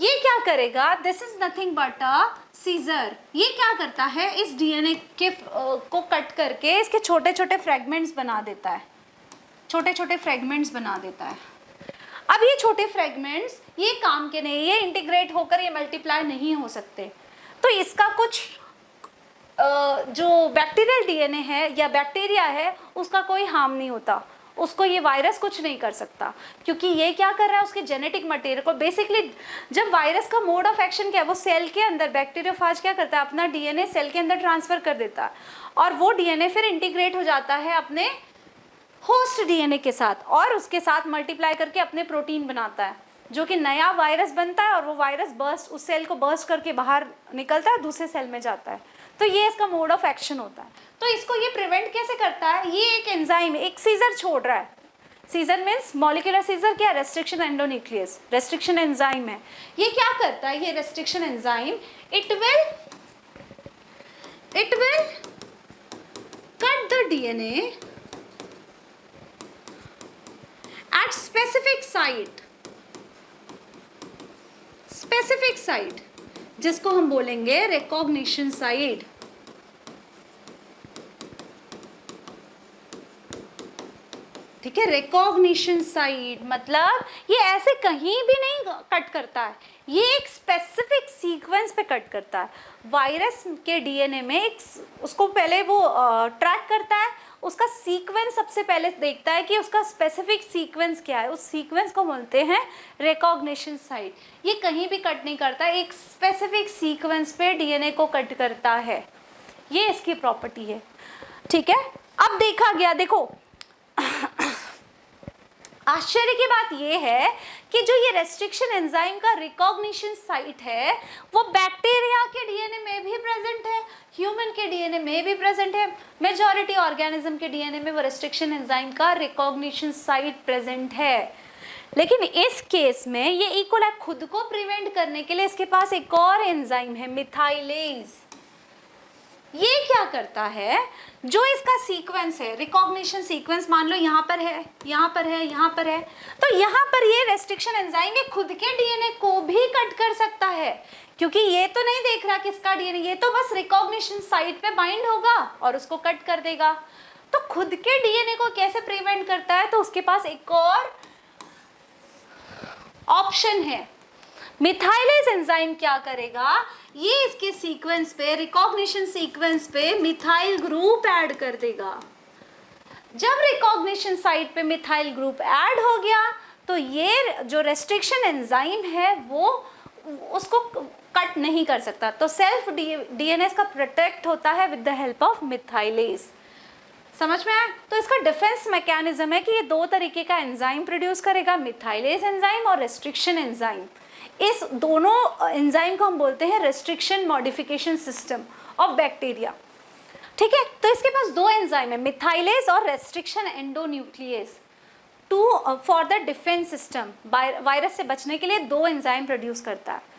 ये क्या करेगा, this is nothing but a seizure. ये क्या करता है, इस डीएनए के को कट करके इसके छोटे छोटे फ्रेगमेंट्स बना देता है, छोटे छोटे फ्रेगमेंट्स बना देता है। अब ये छोटे फ्रेगमेंट्स ये काम के नहीं, ये इंटीग्रेट होकर ये मल्टीप्लाई नहीं हो सकते, तो इसका कुछ जो बैक्टीरियल डीएनए है या बैक्टीरिया है उसका कोई हार्म नहीं होता, उसको ये वायरस कुछ नहीं कर सकता, क्योंकि ये क्या कर रहा है, उसके जेनेटिक मटेरियल को। बेसिकली जब वायरस का मोड ऑफ एक्शन क्या है, वो सेल के अंदर, बैक्टीरियोफाज क्या करता है, अपना डीएनए सेल के अंदर ट्रांसफर कर देता है, और वो डीएनए फिर इंटीग्रेट हो जाता है अपने होस्ट डीएनए के साथ, और उसके साथ मल्टीप्लाई करके अपने प्रोटीन बनाता है, जो कि नया वायरस बनता है, और वो वायरस बर्स्ट, उस सेल को बर्स्ट करके बाहर निकलता है, दूसरे सेल में जाता है। तो ये इसका मोड ऑफ एक्शन होता है। तो इसको ये प्रिवेंट कैसे करता है, ये एक एंजाइम, एक सीजर छोड़ रहा है। सीजर मीन्स मॉलिक्यूलर सीजर क्या, रेस्ट्रिक्शन एंडोन्यूक्लियस, रेस्ट्रिक्शन एंजाइम है। ये क्या करता है, ये restriction enzyme, it will cut the DNA at specific site, जिसको हम बोलेंगे रिकॉग्निशन साइट। ठीक है, रिकॉग्निशन साइट मतलब ये ऐसे कहीं भी नहीं कट करता है, ये एक स्पेसिफिक सीक्वेंस पे कट करता है। वायरस के डीएनए में एक उसको पहले वो ट्रैक करता है, उसका सीक्वेंस सबसे पहले देखता है कि उसका स्पेसिफिक सीक्वेंस क्या है, उस सीक्वेंस को बोलते हैं रिकॉग्निशन साइट। ये कहीं भी कट नहीं करता, एक स्पेसिफिक सीक्वेंस पे डीएनए को कट करता है, ये इसकी प्रॉपर्टी है। ठीक है, अब देखा गया, देखो आश्चर्य की बात यह है कि जो ये रेस्ट्रिक्शन एंजाइम का रिकॉग्निशन साइट है वो बैक्टीरिया के डीएनए में भी प्रेजेंट है, ह्यूमन के डीएनए में भी प्रेजेंट है, मेजॉरिटी ऑर्गेनिज्म के डीएनए में वो रेस्ट्रिक्शन एंजाइम का रिकॉग्निशन साइट प्रेजेंट है। लेकिन इस केस में ये ई कोलाई खुद को प्रिवेंट करने के लिए इसके पास एक और एंजाइम है, मिथाइलेज। ये क्या करता है, जो इसका सीक्वेंस है, रिकॉग्निशन सीक्वेंस मान लो यहाँ पर है, यहाँ पर है, यहाँ पर है, तो यहाँ पर ये रेस्ट्रिक्शन एंजाइम ये खुद के डीएनए को भी कट कर सकता है, क्योंकि ये तो नहीं देख रहा किसका डीएनए, ये तो बस रिकॉग्निशन साइट पे बाइंड होगा और उसको कट कर देगा। तो खुद के डीएनए को कैसे प्रिवेंट करता है, तो उसके पास एक और ऑप्शन है। मिथाइलेज एंजाइम क्या करेगा, ये इसके सीक्वेंस पे, रिकॉग्निशन सीक्वेंस पे मिथाइल ग्रुप ऐड कर देगा। जब रिकॉग्निशन साइट पे मिथाइल ग्रुप ऐड हो गया तो ये जो रेस्ट्रिक्शन एंजाइम है वो उसको कट नहीं कर सकता, तो सेल्फ डीएनए का प्रोटेक्ट होता है with the help of methylase. समझ में आया? तो इसका डिफेंस मैकेनिज्म है कि ये दो तरीके का एंजाइम प्रोड्यूस करेगा, मिथाइलेज एंजाइम और रेस्ट्रिक्शन एंजाइम। इस दोनों एंजाइम को हम बोलते हैं restriction modification system of bacteria. ठीक है, तो इसके पास दो एंजाइम है, मिथाइलेज और restriction endonuclease, two for the defence system. Virus से बचने के लिए दो एंजाइम प्रोड्यूस करता है,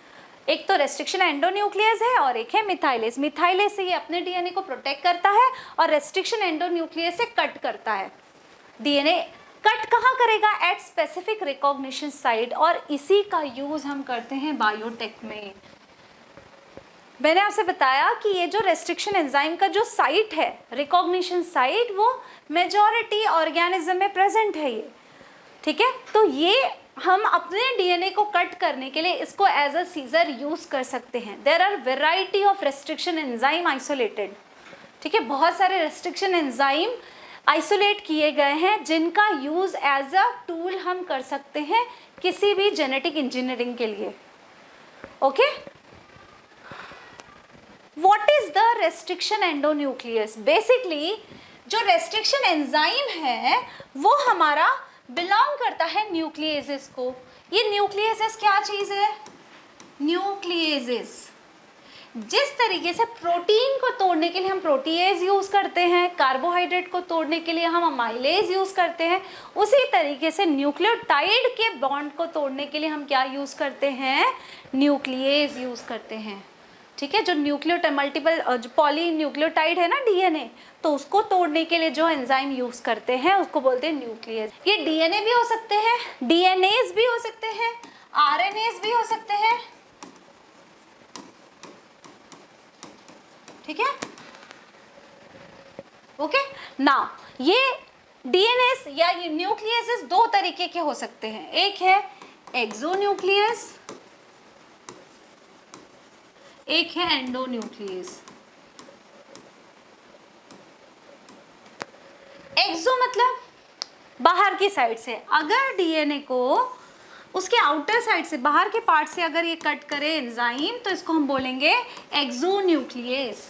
एक तो रेस्ट्रिक्शन एंडोन्यूक्लियस है और एक है मिथाइलेज। मिथाइलेज से ये अपने डीएनए को प्रोटेक्ट करता है और रेस्ट्रिक्शन एंडोन्यूक्लियस से कट करता है। डीएनए कट कहाँ करेगा, एट स्पेसिफिक रिकॉग्निशन साइट, और इसी का यूज हम करते हैं बायोटेक में। मैंने आपसे बताया कि ये जो रेस्ट्रिक्शन एंजाइम का जो साइट है, रिकॉग्निशन साइट, वो मेजॉरिटी ऑर्गेनिज्म में प्रेजेंट है ये। ठीक है, तो ये हम अपने डीएनए को कट करने के लिए इसको एज अ सीजर यूज कर सकते हैं। There are variety of restriction enzyme isolated. ठीक है, बहुत सारे रेस्ट्रिक्शन एंजाइम आइसोलेट किए गए हैं जिनका यूज एज अ टूल हम कर सकते हैं किसी भी जेनेटिक इंजीनियरिंग के लिए। Okay, what is the restriction endonuclease? Basically जो रेस्ट्रिक्शन एंजाइम है वो हमारा बिलोंग करता है न्यूक्लियेजेस को। ये न्यूक्लियेजेस क्या चीज है? न्यूक्लियेजेस जिस तरीके से प्रोटीन को तोड़ने के लिए हम प्रोटीएज यूज करते हैं, कार्बोहाइड्रेट को तोड़ने के लिए हम अमाइलेज यूज करते हैं, उसी तरीके से न्यूक्लियोटाइड के बॉन्ड को तोड़ने के लिए हम क्या यूज करते हैं? न्यूक्लियेज यूज करते हैं। ठीक है, जो मल्टीपल जो पॉली न्यूक्लियोटाइड है ना डीएनए, तो उसको तोड़ने के लिए जो एंजाइम यूज करते हैं उसको बोलते हैं न्यूक्लियस। ये डीएनए भी हो सकते हैं, डीएनएज भी हो सकते हैं, आरएनएज भी हो सकते हैं। ठीक है, ओके। नाउ ये डीएनएस या ये न्यूक्लियस दो तरीके के हो सकते हैं, एक है एक्सोन्यूक्लियस, एक है एंडोन्यूक्लियस। एक्सो मतलब बाहर की साइड से, अगर डीएनए को उसके आउटर साइड से, बाहर के पार्ट से अगर ये कट करे एंजाइम तो इसको हम बोलेंगे एक्सोन्यूक्लियस।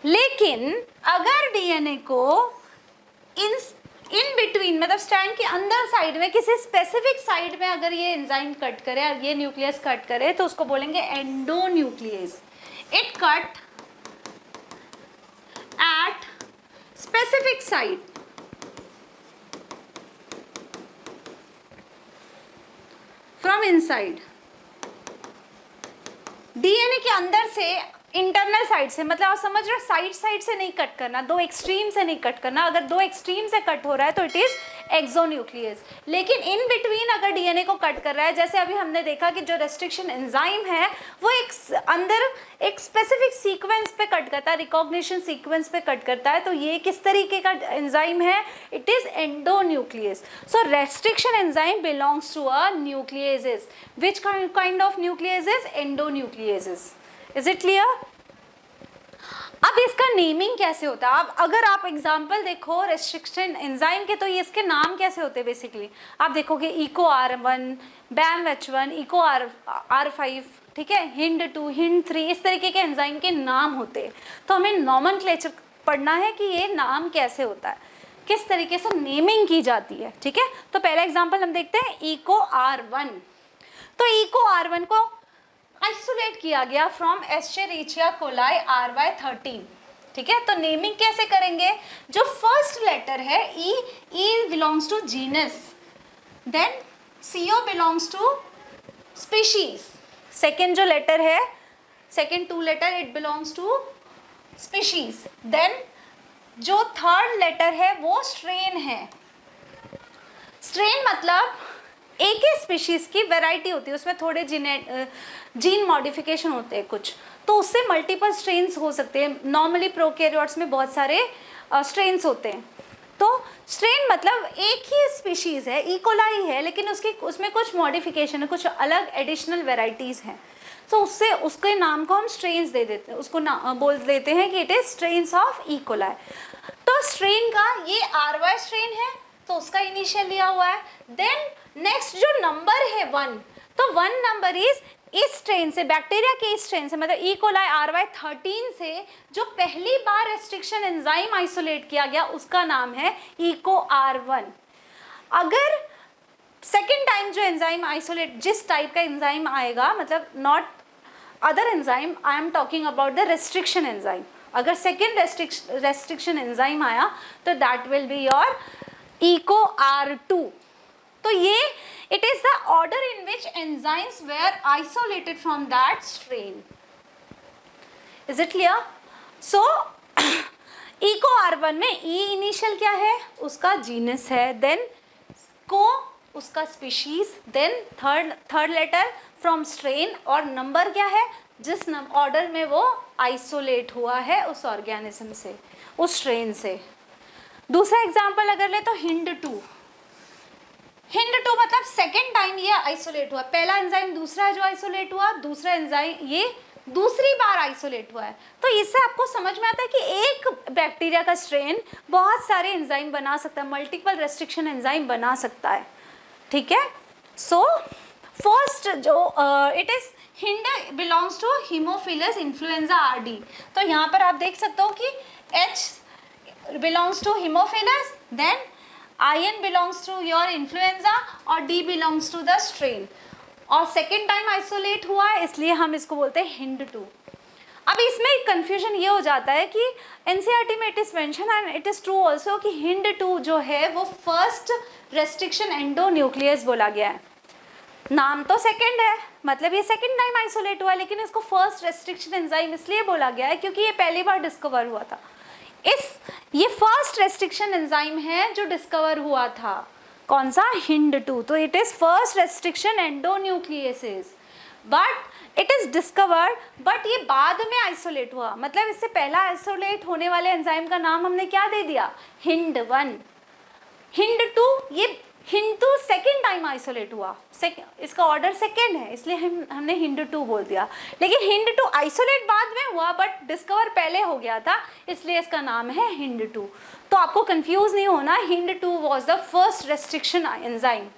लेकिन अगर डीएनए को इन बिटवीन मतलब स्ट्रैंड के अंदर साइड में किसी स्पेसिफिक साइड में अगर ये एंजाइम कट करे और ये न्यूक्लियस कट करे तो उसको बोलेंगे endonuclease. It cut at specific site from inside. DNA के अंदर से, इंटरनल साइड से, मतलब आप समझ रहे हो, साइड से नहीं कट करना, दो एक्सट्रीम से नहीं कट करना। अगर दो एक्सट्रीम से कट हो रहा है तो इट इज एक्सोन्यूक्लियस। लेकिन इन बिटवीन अगर डीएनए को कट कर रहा है, जैसे अभी हमने देखा कि जो रेस्ट्रिक्शन एंजाइम है वो अंदर एक स्पेसिफिक सीक्वेंस पे कट करता है, रिकॉग्निशन सीक्वेंस पे कट करता है, तो ये किस तरीके का एंजाइम है? It is endonuclease. So restriction enzyme belongs to a nucleases. Which kind of nucleases? Endonucleases. Is it clear? अब इसका नेमिंग कैसे होता है? अब अगर आप एग्जांपल देखो रेस्ट्रिक्शन एंजाइम के, तो ये इसके नाम कैसे होते हैं? बेसिकली आप देखोगे eco R1, बैम H1, eco R5, ठीक है, हिंड2, हिंड3, इस तरीके के एंजाइम के नाम होते हैं। तो हमें नॉमेनक्लेचर पढ़ना है कि ये नाम कैसे होता है, किस तरीके से नेमिंग की जाती है, ठीक है। तो पहला एग्जांपल हम देखते हैं, इको R1। तो इको R1 को आइसोलेट किया गया फ्रॉम एस्चेरिचिया कोलाई RY13, ठीक है। तो नेमिंग कैसे करेंगे, जो फर्स्ट लेटर है E belongs to genus, then CO belongs to species, second जो लेटर है, second 2 letter it belongs to species, then जो थर्ड लेटर है वो स्ट्रेन है। स्ट्रेन मतलब एक ही स्पीशीज की वैरायटी होती है, उसमें थोड़े जीन मॉडिफिकेशन होते हैं कुछ, तो उससे मल्टीपल स्ट्रेन्स हो सकते हैं। नॉर्मली प्रोकैरियोट्स में बहुत सारे स्ट्रेन्स होते हैं। तो स्ट्रेन मतलब एक ही स्पीशीज है, इकोलाई है, लेकिन उसमें कुछ मॉडिफिकेशन है, कुछ अलग एडिशनल वेराइटीज हैं, तो उससे उसके नाम को हम स्ट्रेन्स दे देते हैं, उसको बोल देते हैं कि it is strains of E coli. तो स्ट्रेन का ये RY स्ट्रेन है, तो उसका इनिशियल लिया हुआ है। देन नेक्स्ट जो नंबर है 1, तो 1 नंबर इज इस स्ट्रेन से, बैक्टीरिया के इस स्ट्रेन से, मतलब इकोलाई RY13 से जो पहली बार रेस्ट्रिक्शन एंजाइम आइसोलेट किया गया उसका नाम है इको R1। अगर सेकेंड टाइम जो एंजाइम आइसोलेट, जिस टाइप का एंजाइम आएगा, मतलब not other enzyme, I am talking about the restriction enzyme, अगर सेकेंड रेस्ट्रिक्शन एंजाइम आया तो that will be your Eco R2। तो ये it is the order in which enzymes were isolated from that strain. Is it clear? So Eco R1 में E initial क्या है, उसका genus है, देन को उसका species, then third letter from strain, और नंबर क्या है, जिस ऑर्डर में वो आइसोलेट हुआ है उस ऑर्गेनिज्म से, उस स्ट्रेन से। दूसरा एग्जाम्पल अगर ले तो हिंड2 मतलब सेकेंड टाइम ये आइसोलेट हुआ, पहला एंजाइम दूसरा है जो आइसोलेट हुआ, दूसरा एंजाइम ये दूसरी बार आइसोलेट हुआ है। तो इससे आपको समझ में आता है कि एक बैक्टीरिया का स्ट्रेन बहुत सारे एंजाइम बना सकता है, मल्टीपल रेस्ट्रिक्शन एंजाइम बना सकता है, ठीक है। सो फर्स्ट जो it is hind belongs to Haemophilus influenzae RD। तो यहाँ पर आप देख सकते हो कि H belongs to Haemophilus, then IN belongs to your influenzae और D belongs to the strain, और सेकेंड टाइम आइसोलेट हुआ है इसलिए हम इसको बोलते हैं हिंड2। अब इसमें एक कन्फ्यूजन ये हो जाता है कि NCERT में it is mention and it is true also कि हिंड2 जो है वो फर्स्ट रेस्ट्रिक्शन एंडोन्यूक्लियस बोला गया है। नाम तो सेकेंड है, मतलब ये सेकेंड टाइम आइसोलेट हुआ है, लेकिन इसको फर्स्ट रेस्ट्रिक्शन एंजाइम इसलिए बोला गया है क्योंकि ये पहली बार डिस्कवर हुआ था। ये फर्स्ट रेस्ट्रिक्शन एंजाइम है जो डिस्कवर हुआ था, कौन सा, हिंड2। तो it is first restriction endonucleases, but it is discovered, but ये बाद में आइसोलेट हुआ, मतलब इससे पहला आइसोलेट होने वाले एंजाइम का नाम हमने क्या दे दिया, हिंड1। हिंड2, ये हिंड2 सेकेंड टाइम आइसोलेट हुआ, इसका ऑर्डर सेकेंड है इसलिए हमने हिंड2 बोल दिया, लेकिन हिंड2 आइसोलेट बाद में हुआ बट डिस्कवर पहले हो गया था, इसलिए इसका नाम है हिंड2। तो आपको कंफ्यूज नहीं होना, हिंड2 was the first restriction enzyme,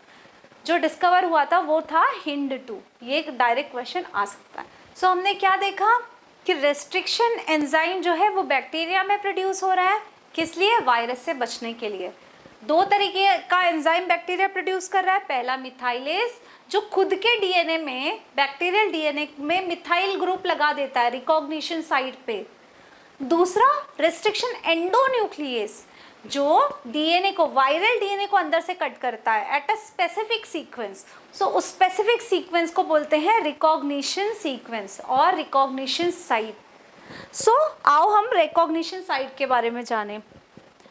जो डिस्कवर हुआ था वो था हिंड2। ये एक डायरेक्ट क्वेश्चन आ सकता है। सो हमने क्या देखा कि रेस्ट्रिक्शन एंजाइम जो है वो बैक्टीरिया में प्रोड्यूस हो रहा है, किस लिए, वायरस से बचने के लिए। 2 तरीके का एंजाइम बैक्टीरिया प्रोड्यूस कर रहा है, पहला मिथाइलेज जो खुद के डीएनए में, बैक्टीरियल डीएनए में मिथाइल ग्रुप लगा देता है रिकॉग्निशन साइट पे। दूसरा रेस्ट्रिक्शन एंडोन्यूक्लियस जो डीएनए को, वायरल डीएनए को अंदर से कट करता है एट अ स्पेसिफिक सीक्वेंस। सो उस स्पेसिफिक सीक्वेंस को बोलते हैं रिकॉग्निशन सीक्वेंस और रिकॉग्निशन साइट। सो आओ हम रिकॉग्निशन साइट के बारे में जानें।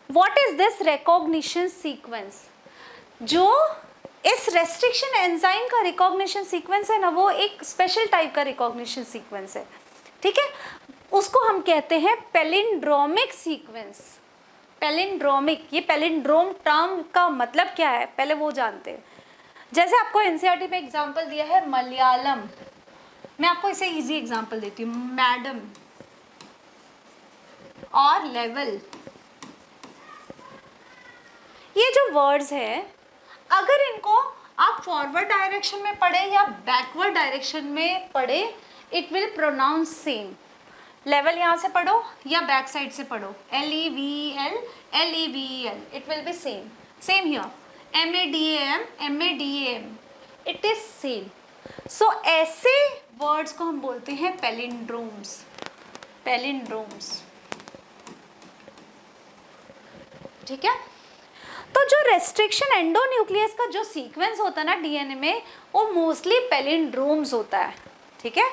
What is this recognition sequence? जो इस रेस्ट्रिक्शन एंजाइम का रिकॉग्निशन सीक्वेंस है ना, वो एक स्पेशल टाइप का रिकॉग्निशन सीक्वेंस है, ठीक है। उसको हम कहते हैं पैलिंड्रोमिक सीक्वेंस। पैलिंड्रोमिक, ये पैलिंड्रोम टर्म का मतलब क्या है पहले वो जानते हैं। जैसे आपको NCERT में एग्जाम्पल दिया है मलयालम, मैं आपको इसे इजी एग्जाम्पल देती हूँ, मैडम और लेवल। ये जो वर्ड्स है अगर इनको आप फॉरवर्ड डायरेक्शन में पढ़े या बैकवर्ड डायरेक्शन में पढ़े, it will pronounce same, level यहाँ से पढ़ो या बैक साइड से पढ़ो, LEVEL LEVEL, it will be same, same here, MADAM MADAM, it is same. So ऐसे वर्ड्स को हम बोलते हैं पैलिंड्रोम्स, पैलिंड्रोम्स, ठीक है। तो जो रेस्ट्रिक्शन एंडोन्यूक्लियस का जो सीक्वेंस होता है ना डीएनए में, वो मोस्टली पैलिंड्रोम्स होता है, ठीक है।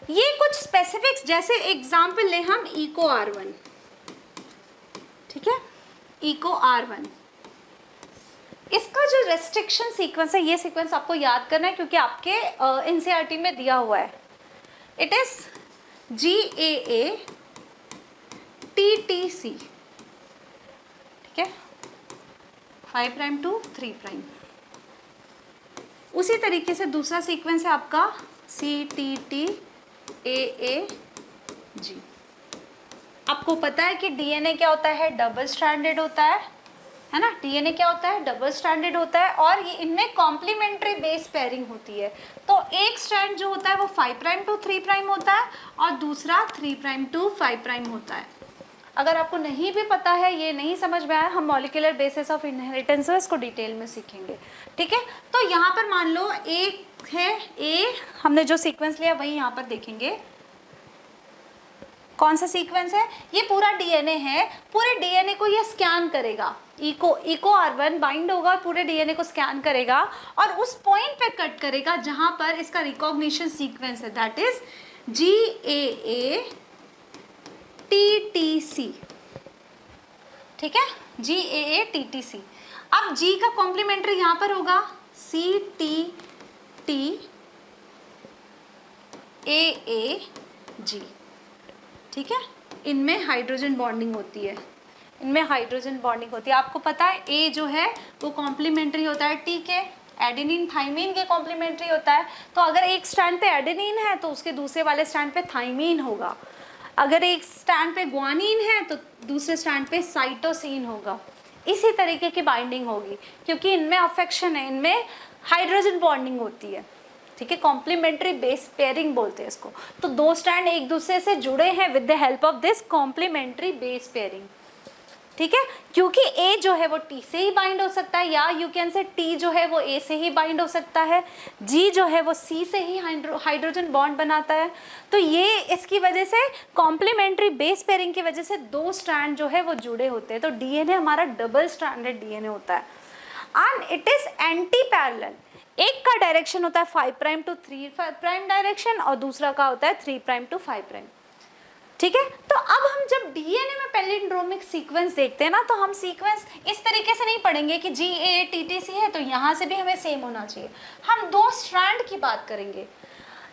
ये कुछ स्पेसिफिक्स, जैसे एग्जांपल ले हम इको R1, ठीक है, इको R1, इसका जो रेस्ट्रिक्शन सीक्वेंस है, ये सीक्वेंस आपको याद करना है क्योंकि आपके एनसीईआरटी में दिया हुआ है। इट इज GAA TTC, ठीक है, 5 प्राइम टू 3 प्राइम। उसी तरीके से दूसरा सीक्वेंस है आपका CTTAAG। आपको पता है कि डीएनए क्या होता है, डबल स्ट्रैंडेड होता है ना, डीएनए क्या होता है, डबल स्ट्रैंडेड होता है, और ये इनमें कॉम्प्लीमेंट्री बेस पेयरिंग होती है। तो एक स्ट्रैंड जो होता है वो 5 प्राइम टू 3 प्राइम होता है और दूसरा 3 प्राइम टू 5 प्राइम होता है। अगर आपको नहीं भी पता है, ये नहीं समझ में आया, हम मॉलिक्यूलर बेसिस ऑफ इनहेरिटेंस इसको डिटेल में सीखेंगे, ठीक है। तो यहाँ पर मान लो एक है ए, हमने जो सीक्वेंस लिया वही यहाँ पर देखेंगे। कौन सा सीक्वेंस है, ये पूरा डीएनए है, पूरे डीएनए को ये स्कैन करेगा, इको R1 बाइंड होगा और पूरे डीएनए को स्कैन करेगा और उस पॉइंट पे कट करेगा जहां पर इसका रिकॉग्निशन सीक्वेंस है, दैट इज GAA TTC, ठीक है, GAA TTC। अब G का कॉम्प्लीमेंट्री यहां पर होगा CTTAAG, ठीक है। इनमें हाइड्रोजन बॉन्डिंग होती है, इनमें हाइड्रोजन बॉन्डिंग होती है। आपको पता है A जो है वो कॉम्प्लीमेंट्री होता है T के, एडेनिन थाइमीन के कॉम्प्लीमेंट्री होता है। तो अगर एक स्ट्रैंड पे एडेनिन है तो उसके दूसरे वाले स्ट्रैंड पे थाइमीन होगा, अगर एक स्ट्रैंड पे ग्वानिन है तो दूसरे स्ट्रैंड पे साइटोसिन होगा। इसी तरीके की बाइंडिंग होगी क्योंकि इनमें अफेक्शन है, इनमें हाइड्रोजन बॉन्डिंग होती है, ठीक है, कॉम्प्लीमेंट्री बेस पेयरिंग बोलते हैं इसको। तो दो स्ट्रैंड एक दूसरे से जुड़े हैं with the help of this complementary base pairing, ठीक है। क्योंकि A जो है वो T से ही बाइंड हो सकता है, या यू कैन से T जो है वो A से ही बाइंड हो सकता है, G जो है वो C से ही हाइड्रोजन बॉन्ड बनाता है। तो ये इसकी वजह से कॉम्प्लीमेंट्री बेस पेयरिंग की वजह से दो स्ट्रैंड जो है वो जुड़े होते हैं। तो डीएनए हमारा डबल स्ट्रैंडेड डीएनए होता है and it is anti parallel. एक का डायरेक्शन होता है 5 प्राइम टू 3 प्राइम डायरेक्शन और दूसरा का होता है 3 प्राइम टू 5 प्राइम, ठीक है। तो अब हम जब डीएनए में पैलिंड्रोमिक सीक्वेंस देखते हैं ना, तो हम सीक्वेंस इस तरीके से नहीं पढ़ेंगे कि GAA TTC है तो यहाँ से भी हमें सेम होना चाहिए। हम दो स्ट्रैंड की बात करेंगे।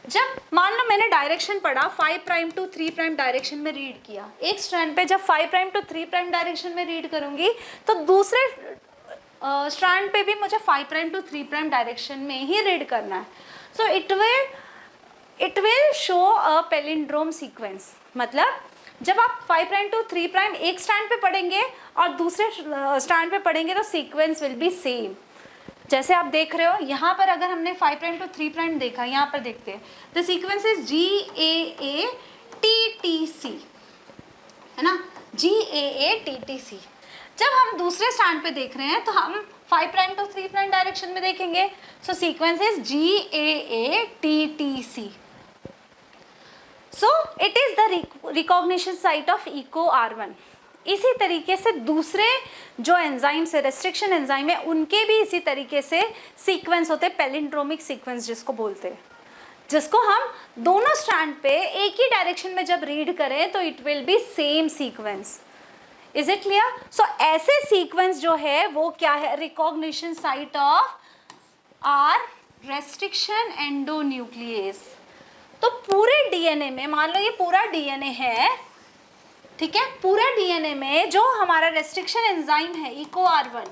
जब मान लो मैंने डायरेक्शन पढ़ा 5 प्राइम टू 3 प्राइम डायरेक्शन में रीड किया, एक स्ट्रैंड पे जब 5 प्राइम टू 3 प्राइम डायरेक्शन में रीड करूंगी तो दूसरे स्ट्रैंड पे भी मुझे 5 प्राइम टू 3 प्राइम डायरेक्शन में ही रीड करना है। So it will show a palindrome sequence. मतलब जब आप 5 प्राइम टू 3 प्राइम एक स्ट्रैंड पे पढ़ेंगे और दूसरे स्ट्रैंड पे पढ़ेंगे तो सीक्वेंस विल बी सेम। जैसे आप देख रहे हो यहाँ पर, अगर हमने 5 प्राइम टू 3 प्राइम देखा, यहाँ पर देखते हैं the sequence is GAA TTC, है ना, GAA TTC। जब हम दूसरे स्टैंड पे देख रहे हैं तो हम 5 प्राइम टू 3 प्राइम डायरेक्शन में देखेंगे। So sequence is GAA TTC। So it is the recognition site of Eco R1। इसी तरीके से दूसरे जो एंजाइम्स है, रेस्ट्रिक्शन एंजाइम है, उनके भी इसी तरीके से सीक्वेंस होते हैं, पैलिंड्रोमिक सीक्वेंस जिसको बोलते हैं, जिसको हम दोनों स्ट्रैंड पे एक ही डायरेक्शन में जब रीड करें तो it will be same sequence. Is it clear? So ऐसे सीक्वेंस जो है वो क्या है, recognition site of or restriction endonuclease. तो पूरे डीएनए में, मान लो ये पूरा डीएनए है, ठीक है, पूरे डीएनए में जो हमारा रेस्ट्रिक्शन एंजाइम है इको R1,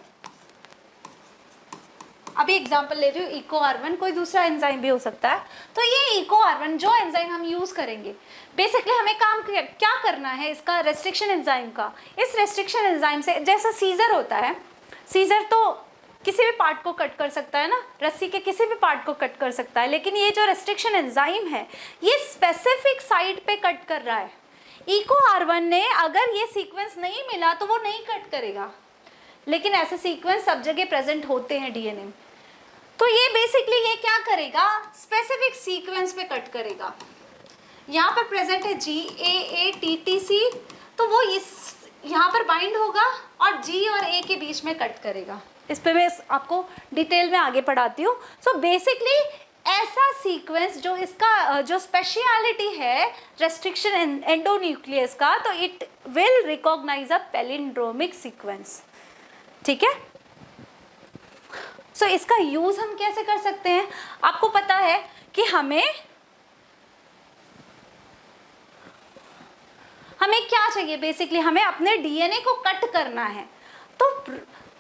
अभी एग्जांपल ले रही हूँ इको R1, कोई दूसरा एंजाइम भी हो सकता है। तो ये इको R1 जो एंजाइम हम यूज करेंगे, बेसिकली हमें काम क्या करना है इसका, रेस्ट्रिक्शन एंजाइम का। इस रेस्ट्रिक्शन एंजाइम से, जैसा सीजर होता है, सीजर तो किसी भी पार्ट को कट कर सकता है ना, रस्सी के किसी भी पार्ट को कट कर सकता है, लेकिन ये जो रेस्ट्रिक्शन एंजाइम है ये स्पेसिफिक साइट पे कट कर रहा है। EcoR1 ने अगर ये सीक्वेंस नहीं मिला तो वो नहीं कट करेगा, लेकिन ऐसे सीक्वेंस सब जगह प्रेजेंट होते हैं डीएनए में। तो ये बेसिकली ये क्या करेगा, स्पेसिफिक सीक्वेंस पे कट करेगा। यहाँ पर प्रेजेंट है GAATTC, तो वो इस यहाँ पर बाइंड होगा और G और A के बीच में कट करेगा। इस पे मैं आपको डिटेल में आगे पढ़ाती हूँ। सो बेसिकली ऐसा सीक्वेंस जो इसका जो स्पेशलिटी है रेस्ट्रिक्शन एंडोन्यूक्लियस का, तो it will recognise a palindromic sequence. ठीक है, सो इसका यूज हम कैसे कर सकते हैं, आपको पता है कि हमें क्या चाहिए, बेसिकली हमें अपने डीएनए को कट करना है। तो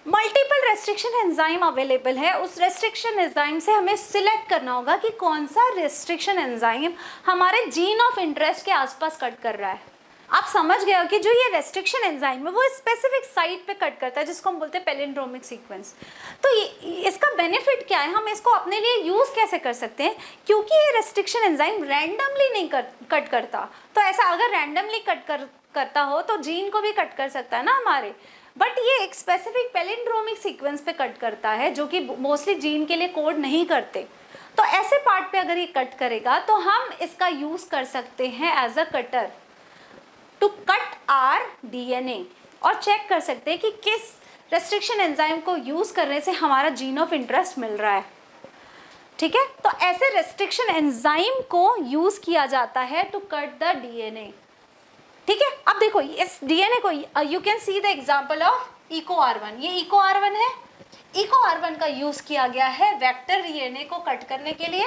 मल्टीपल रेस्ट्रिक्शन एंजाइम अवेलेबल है, उस रेस्ट्रिक्शन एंजाइम से हमें सिलेक्ट करना होगा कि कौन सा रेस्ट्रिक्शन एंजाइम हमारे जीन ऑफ इंटरेस्ट के आसपास कट कर रहा है। आप समझ गए हो कि जो ये रेस्ट्रिक्शन एंजाइम है वो स्पेसिफिक साइट पे कट करता है, जिसको हम बोलते हैं पैलिंड्रोमिक सीक्वेंस। तो इसका बेनिफिट क्या है, हम इसको अपने लिए यूज कैसे कर सकते हैं, क्योंकि ये रेस्ट्रिक्शन एंजाइम रैंडमली नहीं कट करता। तो ऐसा अगर रैंडमली करता हो तो जीन को भी कट कर सकता है ना हमारे, बट ये एक स्पेसिफिक पैलिंड्रोमिक सीक्वेंस पे कट करता है, जो कि मोस्टली जीन के लिए कोड नहीं करते। तो ऐसे पार्ट पे अगर ये कट करेगा तो हम इसका यूज कर सकते हैं as a cutter to cut our DNA, और चेक कर सकते हैं कि किस रेस्ट्रिक्शन एंजाइम को यूज करने से हमारा जीन ऑफ इंटरेस्ट मिल रहा है। ठीक है, तो ऐसे रेस्ट्रिक्शन एंजाइम को यूज किया जाता है टू कट द डीएनए। ठीक है, अब देखो इस डीएनए को you can see the example of EcoR1। ये EcoR1 है, EcoR1 का यूज किया गया है वेक्टर डीएनए को कट करने के लिए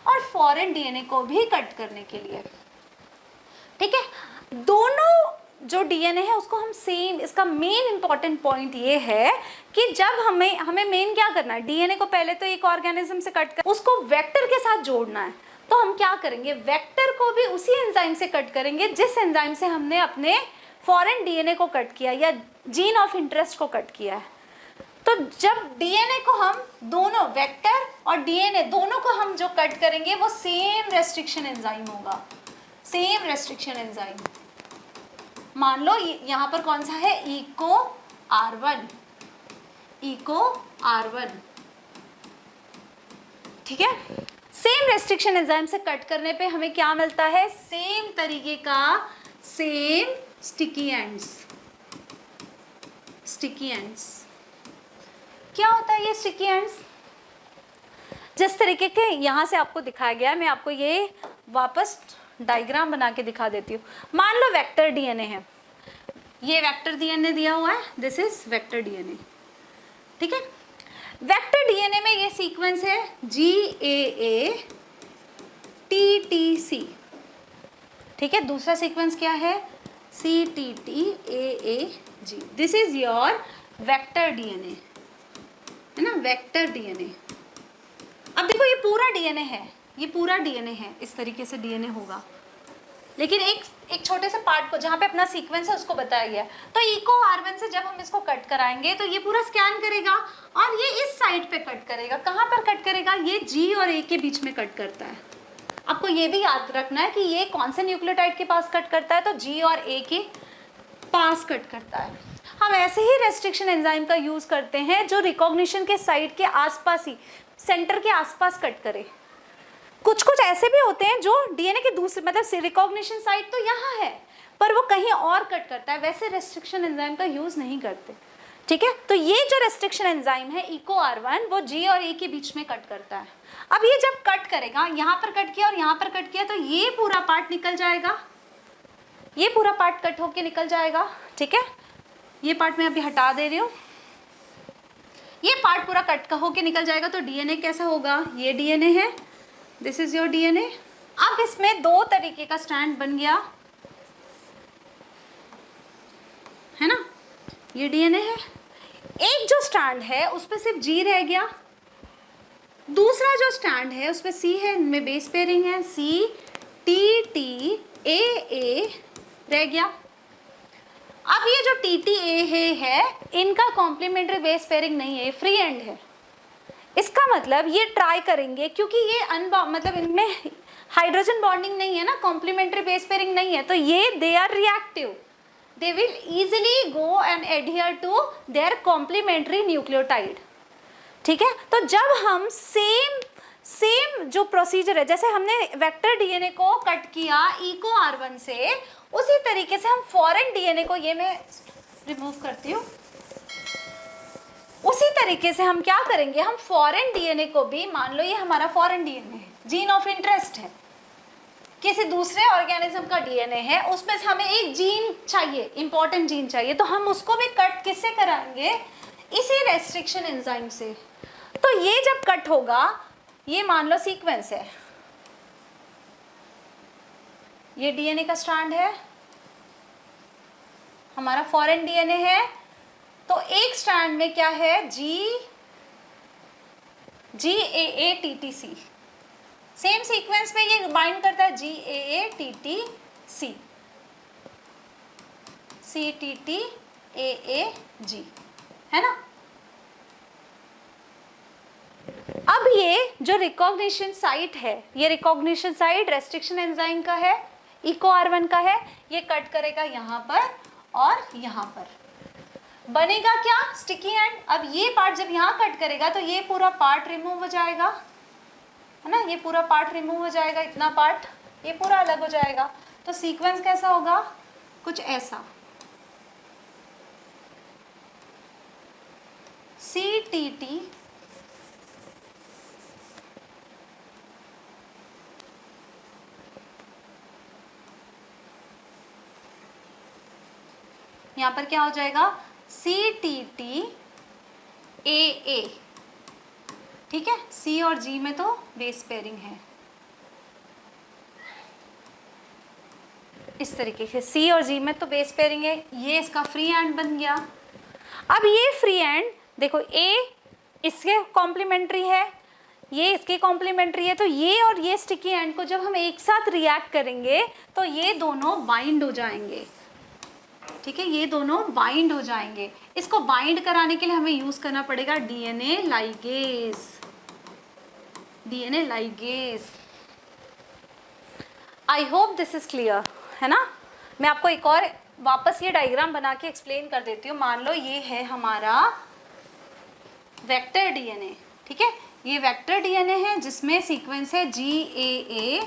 और फॉरेन डीएनए को भी कट करने के लिए। ठीक है, दोनों जो डीएनए है उसको हम सेम, इसका मेन इंपॉर्टेंट पॉइंट ये है कि जब हमें मेन क्या करना है, डीएनए को पहले तो एक ऑर्गेनिज्म से कट कर उसको वेक्टर के साथ जोड़ना है। तो हम क्या करेंगे, वेक्टर को भी उसी एंजाइम से कट करेंगे जिस एंजाइम से हमने अपने फॉरेन डीएनए को कट किया या जीन ऑफ इंटरेस्ट को कट किया है। तो जब डीएनए को हम दोनों वेक्टर और डीएनए दोनों को हम जो कट करेंगे वो सेम रेस्ट्रिक्शन एंजाइम होगा, सेम रेस्ट्रिक्शन एंजाइम। मान लो यहाँ पर कौन सा है, EcoR1, EcoR1। ठीक है, सेम रेस्ट्रिक्शन एंजाइम से कट करने पे हमें क्या मिलता है, सेम तरीके का same sticky ends. Sticky ends क्या होता है, ये स्टिकी एंड्स जिस तरीके के यहाँ से आपको दिखाया गया है, मैं आपको ये वापस डायग्राम बना के दिखा देती हूँ। मान लो वेक्टर डीएनए है, ये वेक्टर डीएनए दिया हुआ है, दिस इज वेक्टर डीएनए। ठीक है, वेक्टर डीएनए में ये सीक्वेंस है GAATTC। ठीक है, दूसरा सीक्वेंस क्या है, CTTAAG। This is your vector DNA, है ना, वेक्टर डीएनए। अब देखो ये पूरा डीएनए है, ये पूरा डीएनए है, इस तरीके से डीएनए होगा, लेकिन एक छोटे से पार्ट को जहाँ पे अपना सीक्वेंस है उसको बताया गया है। तो EcoR1 से जब हम इसको कट कराएंगे तो ये पूरा स्कैन करेगा और ये इस साइड पे कट करेगा। कहाँ पर कट करेगा, ये G और A के बीच में कट करता है। आपको ये भी याद रखना है कि ये कौन से न्यूक्लियोटाइड के पास कट करता है, तो G और A के पास कट करता है। हम ऐसे ही रेस्ट्रिक्शन एंजाइम का यूज करते हैं जो रिकॉग्निशन के साइट के आसपास ही, सेंटर के आसपास कट करे। कुछ ऐसे भी होते हैं जो डीएनए के दूसरे, मतलब रिकॉग्निशन साइट तो यहाँ है पर वो कहीं और कट करता है, वैसे रेस्ट्रिक्शन एंजाइम का यूज नहीं करते। ठीक है, तो ये जो रेस्ट्रिक्शन एंजाइम है EcoR1 वो G और A के बीच में कट करता है। अब ये जब कट करेगा, यहाँ पर कट किया और यहाँ पर कट किया, तो ये पूरा पार्ट निकल जाएगा, ये पूरा पार्ट कट होके निकल जाएगा। ठीक है, ये पार्ट मैं अभी हटा दे रही हूँ, ये पार्ट पूरा कट होके निकल जाएगा। तो डीएनए कैसा होगा, ये डीएनए है, दिस इज योर डीएनए। अब इसमें दो तरीके का स्ट्रैंड बन गया, है ना, ये डीएनए है। एक जो स्ट्रैंड है उस पर सिर्फ G रह गया, दूसरा जो स्ट्रैंड है उस पर C है, इनमें बेस पेयरिंग है, CTTAA रह गया। अब ये जो TTA है इनका कॉम्प्लीमेंट्री बेस पेयरिंग नहीं है, फ्री एंड है। इसका मतलब ये ट्राई करेंगे, क्योंकि ये मतलब इनमें हाइड्रोजन बॉन्डिंग नहीं है ना, कॉम्प्लीमेंट्री बेस पेयरिंग नहीं है, तो ये they are reactive, they will easily go and adhere to their complementary nucleotide. ठीक है, तो जब हम सेम जो प्रोसीजर है, जैसे हमने वेक्टर डीएनए को कट किया इको R1 से, उसी तरीके से हम फॉरेन डीएनए को, ये मैं रिमूव करती हूँ, उसी तरीके से हम क्या करेंगे, हम फॉरेन डीएनए को भी, मान लो ये हमारा फॉरेन डीएनए है, जीन ऑफ इंटरेस्ट है, किसी दूसरे ऑर्गेनिज्म का डीएनए है, उसमें से हमें एक जीन चाहिए, इंपॉर्टेंट जीन चाहिए, तो हम उसको भी कट किससे कराएंगे, इसी रेस्ट्रिक्शन एंजाइम से। तो ये जब कट होगा, ये मान लो सीक्वेंस है, ये डीएनए का स्ट्रैंड है, हमारा फॉरेन डीएनए है, तो एक स्ट्रैंड में क्या है, GAATTC, सेम सीक्वेंस में ये बाइंड करता है GAATTC, CTTAAG, है ना। अब ये जो रिकॉग्निशन साइट है, ये रिकॉग्निशन साइट रेस्ट्रिक्शन एंजाइम का है, इको R1 का है, ये कट करेगा यहाँ पर और यहाँ पर, बनेगा क्या, स्टिकी एंड। अब ये पार्ट जब यहाँ कट करेगा तो ये पूरा पार्ट रिमूव हो जाएगा, है ना, ये पूरा पार्ट रिमूव हो जाएगा, इतना पार्ट ये पूरा अलग हो जाएगा। तो सीक्वेंस कैसा होगा, कुछ ऐसा, CTT यहाँ पर क्या हो जाएगा, CTTAA, ठीक है, C और G में तो बेस पेयरिंग है, इस तरीके से C और G में तो बेस पेयरिंग है, ये इसका फ्री एंड बन गया। अब ये फ्री एंड देखो, A इसके कॉम्प्लीमेंट्री है, ये इसके कॉम्प्लीमेंट्री है, तो ये और ये स्टिकी एंड को जब हम एक साथ रिएक्ट करेंगे तो ये दोनों बाइंड हो जाएंगे, ठीक है, ये दोनों बाइंड हो जाएंगे। इसको बाइंड कराने के लिए हमें यूज करना पड़ेगा DNA ligase. I hope this is clear, है ना। मैं आपको एक और वापस ये डायग्राम बना के एक्सप्लेन कर देती हूँ। मान लो ये है हमारा वेक्टर डीएनए, ठीक है, ये वेक्टर डीएनए है जिसमें सीक्वेंस है GAATTC,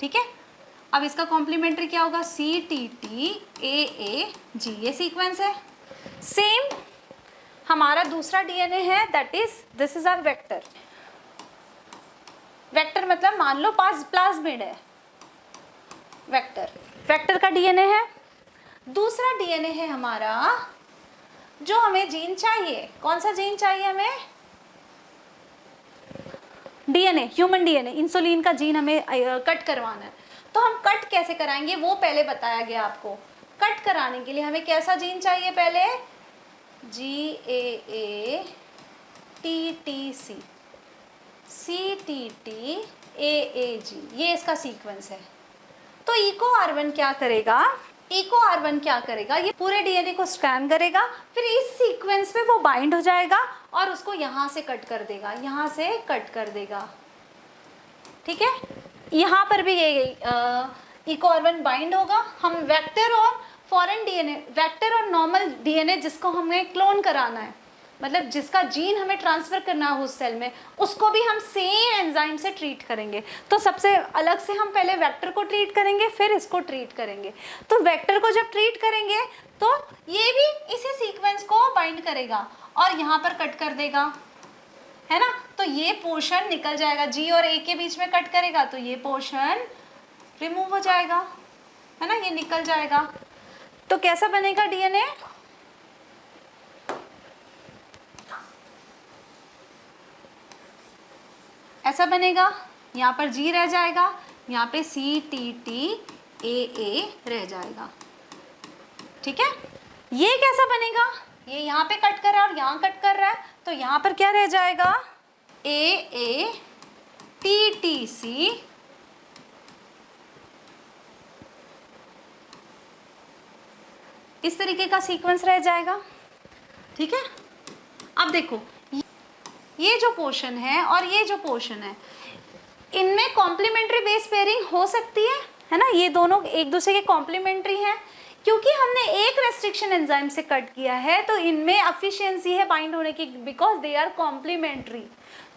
ठीक है। अब इसका कॉम्प्लीमेंट्री क्या होगा, CTTAAG, ये सीक्वेंस है। सेम हमारा दूसरा डीएनए है, that is this is our vector. Vector मतलब मान लो प्लाज्मिड है, वेक्टर का डीएनए है। दूसरा डीएनए है हमारा जो हमें जीन चाहिए, कौन सा जीन चाहिए हमें, डीएनए, ह्यूमन डीएनए, इंसुलिन का जीन हमें कट करवाना है। तो हम कट कैसे कराएंगे वो पहले बताया गया आपको। कट कराने के लिए हमें कैसा जीन चाहिए, पहले GAATTC, CTTAAG, ये इसका सीक्वेंस है। तो इको R1 क्या करेगा, ये पूरे डीएनए को स्कैन करेगा, फिर इस सीक्वेंस में वो बाइंड हो जाएगा और उसको यहाँ से कट कर देगा, ठीक है। यहाँ पर भी ये इको R1 बाइंड होगा। हम वेक्टर और फॉरेन डीएनए, वेक्टर और नॉर्मल डीएनए जिसको हमें क्लोन कराना है, मतलब जिसका जीन हमें ट्रांसफर करना है उस सेल में, उसको भी हम सेम एंजाइम से ट्रीट करेंगे। तो सबसे अलग से हम पहले वेक्टर को ट्रीट करेंगे, फिर इसको ट्रीट करेंगे। तो वेक्टर को जब ट्रीट करेंगे तो ये भी इसी सीक्वेंस को बाइंड करेगा और यहाँ पर कट कर देगा, है ना। तो ये पोर्शन निकल जाएगा, G और A के बीच में कट करेगा तो ये पोर्शन रिमूव हो जाएगा, है ना, ये निकल जाएगा। तो कैसा बनेगा डीएनए, ऐसा बनेगा। यहाँ पर G रह जाएगा, यहाँ पे CTTAA रह जाएगा, ठीक है। ये कैसा बनेगा, ये यहाँ पे कट कर रहा है और यहाँ कट कर रहा है, तो यहाँ पर क्या रह जाएगा, AATTC तरीके का सीक्वेंस रह जाएगा, ठीक है। अब देखो ये जो पोर्शन है और ये जो पोर्शन है, इनमें कॉम्प्लीमेंट्री बेस पेयरिंग हो सकती है ना, ये दोनों एक दूसरे के कॉम्प्लीमेंट्री हैं। क्योंकि हमने एक रेस्ट्रिक्शन एंजाइम से कट किया है तो इनमें एफिशिएंसी है बाइंड होने की, बिकॉज दे आर कॉम्प्लीमेंट्री।